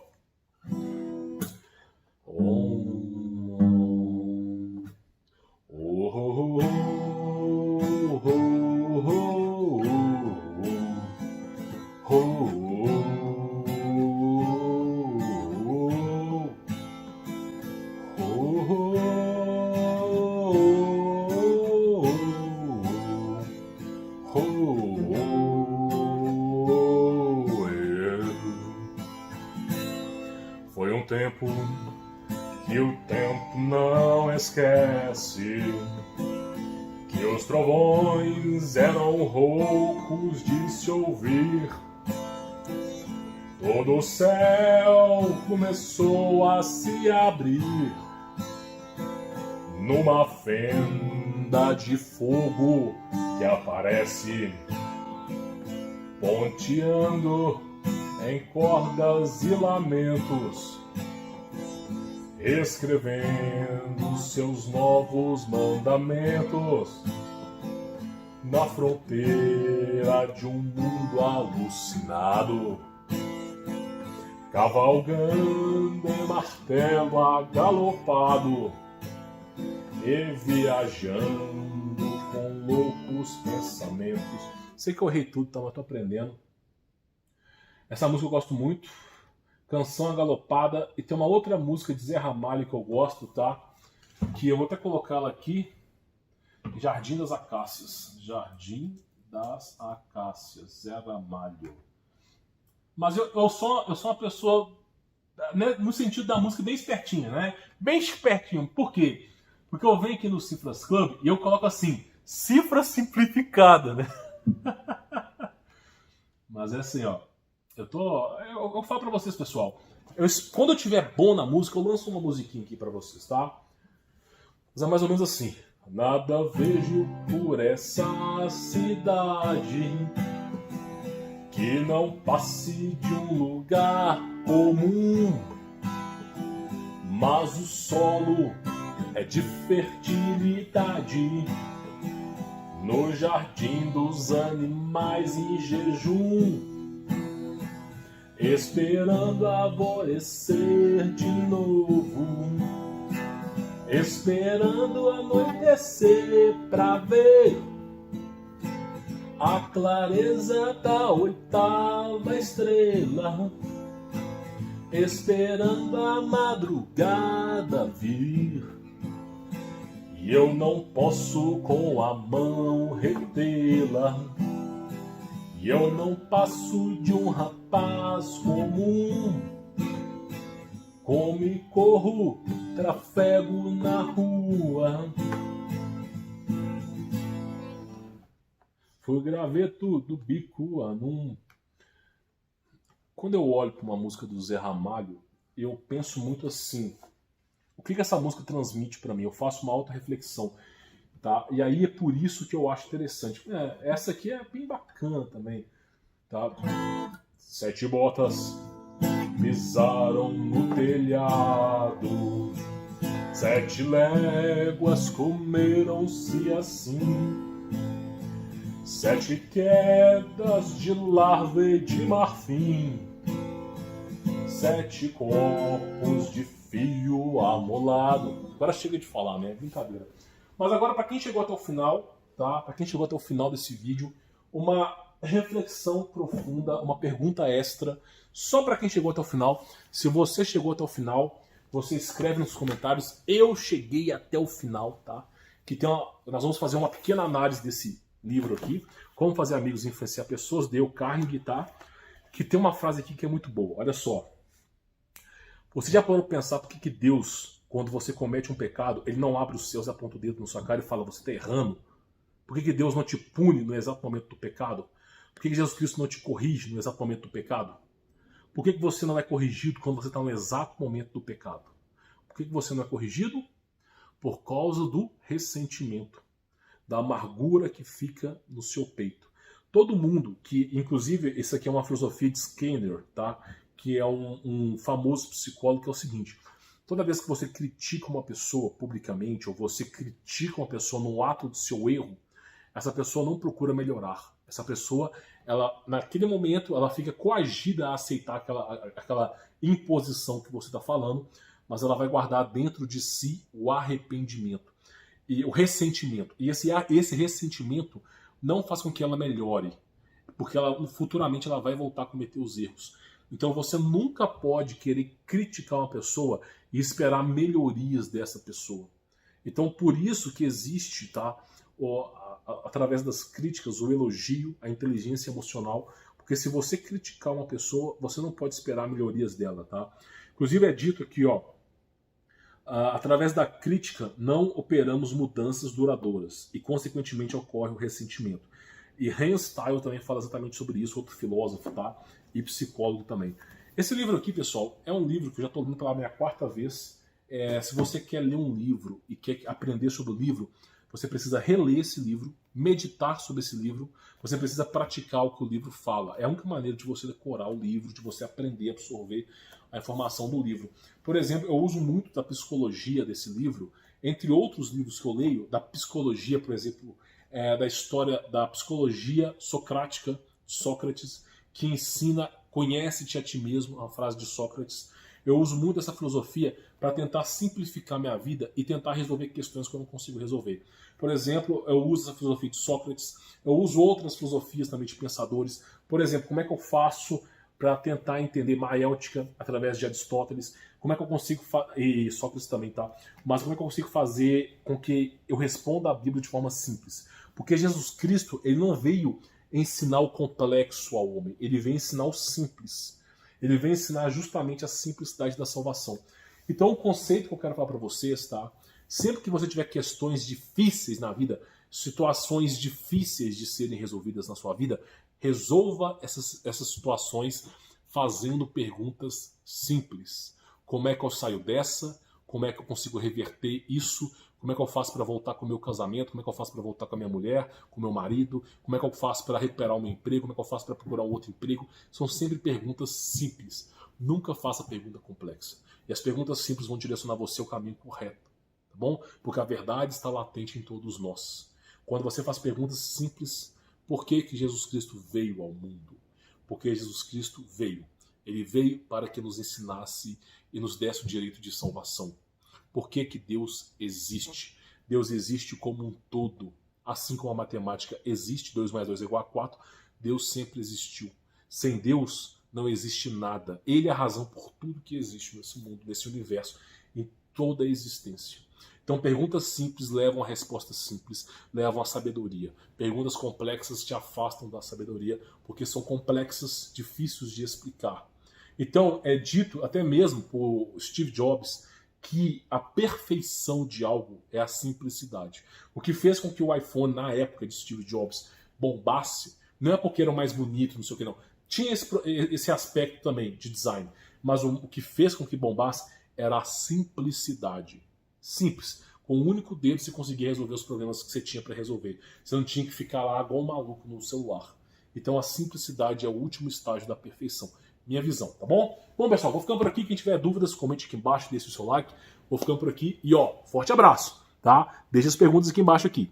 Foi um tempo que o tempo não esquece, que os trovões eram roucos de se ouvir. Todo o céu começou a se abrir numa fenda de fogo que aparece ponteando em cordas e lamentos, escrevendo seus novos mandamentos na fronteira de um mundo alucinado, cavalgando em martelo agalopado e viajando com loucos pensamentos. Sei que eu errei tudo, tá? Mas tô aprendendo. Essa música eu gosto muito. Canção Agalopada. E tem uma outra música de Zé Ramalho que eu gosto, tá? Que eu vou até colocá-la aqui. Jardim das Acácias. Jardim das Acácias. Zé Ramalho. Mas eu sou uma pessoa, né, no sentido da música, bem espertinha, né? Bem espertinho. Por quê? Porque eu venho aqui no Cifras Club e eu coloco assim, cifra simplificada, né? Mas é assim, ó. Eu falo pra vocês, pessoal. Quando eu tiver bom na música, eu lanço uma musiquinha aqui pra vocês, tá? Mas é mais ou menos assim. Nada vejo por essa cidade que não passe de um lugar comum. Mas o solo é de fertilidade no jardim dos animais em jejum, esperando alvorecer de novo, esperando anoitecer pra ver a clareza da 8ª estrela, esperando a madrugada vir. E eu não posso com a mão retê-la, E eu não passo de um rapaz comum. Como e corro, trafego na rua. Fui graveto do bico anum. Quando eu olho para uma música do Zé Ramalho, eu penso muito assim: o que essa música transmite para mim? Eu faço uma auto-reflexão, tá? E aí é por isso que eu acho interessante. Essa aqui é bem bacana também, tá? 7 botas pisaram no telhado, 7 léguas comeram-se assim, 7 quedas de larva e de marfim, 7 corpos de fio amolado. Agora chega de falar, né? Brincadeira. Mas agora, para quem chegou até o final, tá? Para quem chegou até o final desse vídeo, uma reflexão profunda, uma pergunta extra, só para quem chegou até o final. Se você chegou até o final, você escreve nos comentários: eu cheguei até o final, tá? Nós vamos fazer uma pequena análise desse livro aqui, Como Fazer Amigos e Influenciar Pessoas, Dale Carnegie, tá? Que tem uma frase aqui que é muito boa. Olha só. Você já parou para pensar por que Deus, quando você comete um pecado, ele não abre os céus e aponta o dedo na sua cara e fala: você está errando? Por que Deus não te pune no exato momento do pecado? Por que Jesus Cristo não te corrige no exato momento do pecado? Por que você não é corrigido quando você está no exato momento do pecado? Por que você não é corrigido? Por causa do ressentimento, da amargura que fica no seu peito. Todo mundo que, inclusive, isso aqui é uma filosofia de Skinner, tá? Que é um famoso psicólogo, que é o seguinte: toda vez que você critica uma pessoa publicamente, ou você critica uma pessoa no ato do seu erro, essa pessoa não procura melhorar. Essa pessoa, ela, naquele momento, ela fica coagida a aceitar aquela imposição que você está falando, mas ela vai guardar dentro de si o arrependimento e o ressentimento. E esse ressentimento não faz com que ela melhore, porque futuramente ela vai voltar a cometer os erros. Então você nunca pode querer criticar uma pessoa e esperar melhorias dessa pessoa. Então por isso que existe, tá, através das críticas, o elogio, a inteligência emocional, porque se você criticar uma pessoa, você não pode esperar melhorias dela, tá? Inclusive é dito aqui, ó, através da crítica não operamos mudanças duradouras e consequentemente ocorre o ressentimento. E Hans Steil também fala exatamente sobre isso, outro filósofo, tá? E psicólogo também. Esse livro aqui, pessoal, é um livro que eu já estou lendo pela minha 4ª vez. Se você quer ler um livro e quer aprender sobre o livro, você precisa reler esse livro, meditar sobre esse livro, você precisa praticar o que o livro fala. É a única maneira de você decorar o livro, de você aprender a absorver a informação do livro. Por exemplo, eu uso muito da psicologia desse livro, entre outros livros que eu leio, da psicologia, por exemplo, da história da psicologia socrática, Sócrates, que ensina: conhece-te a ti mesmo, uma frase de Sócrates. Eu uso muito essa filosofia para tentar simplificar minha vida e tentar resolver questões que eu não consigo resolver. Por exemplo, eu uso essa filosofia de Sócrates, eu uso outras filosofias também de pensadores. Por exemplo, como é que eu faço para tentar entender maéutica através de Aristóteles? Como é que eu consigo e Sócrates também, tá? Mas como é que eu consigo fazer com que eu responda a Bíblia de forma simples? Porque Jesus Cristo, ele não veio ensinar o complexo ao homem, ele veio ensinar o simples. Ele vem ensinar justamente a simplicidade da salvação. Então o conceito que eu quero falar para vocês, tá? Sempre que você tiver questões difíceis na vida, situações difíceis de serem resolvidas na sua vida, resolva essas situações fazendo perguntas simples. Como é que eu saio dessa? Como é que eu consigo reverter isso? Como é que eu faço para voltar com o meu casamento? Como é que eu faço para voltar com a minha mulher, com o meu marido? Como é que eu faço para recuperar o meu emprego? Como é que eu faço para procurar um outro emprego? São sempre perguntas simples. Nunca faça pergunta complexa. E as perguntas simples vão direcionar você ao caminho correto, tá bom? Porque a verdade está latente em todos nós. Quando você faz perguntas simples, por que Jesus Cristo veio ao mundo? Porque Jesus Cristo veio. Ele veio para que nos ensinasse e nos desse o direito de salvação. Por que Deus existe? Deus existe como um todo. Assim como a matemática existe, 2 mais 2 é igual a 4, Deus sempre existiu. Sem Deus não existe nada. Ele é a razão por tudo que existe nesse mundo, nesse universo, em toda a existência. Então Então, perguntas simples levam a respostas simples, levam à sabedoria. Perguntas complexas te afastam da sabedoria, porque são complexas, difíceis de explicar. Então, é dito até mesmo por Steve Jobs que a perfeição de algo é a simplicidade. O que fez com que o iPhone, na época de Steve Jobs, bombasse, não é porque era o mais bonito, não sei o que não. Tinha esse aspecto também de design. Mas o que fez com que bombasse era a simplicidade. Simples. Com um único dedo você conseguia resolver os problemas que você tinha para resolver. Você não tinha que ficar lá igual um maluco no celular. Então a simplicidade é o último estágio da perfeição. Minha visão, tá bom? Bom, pessoal, vou ficando por aqui. Quem tiver dúvidas, comente aqui embaixo, deixe o seu like. Vou ficando por aqui e, ó, forte abraço, tá? Deixe as perguntas aqui embaixo aqui.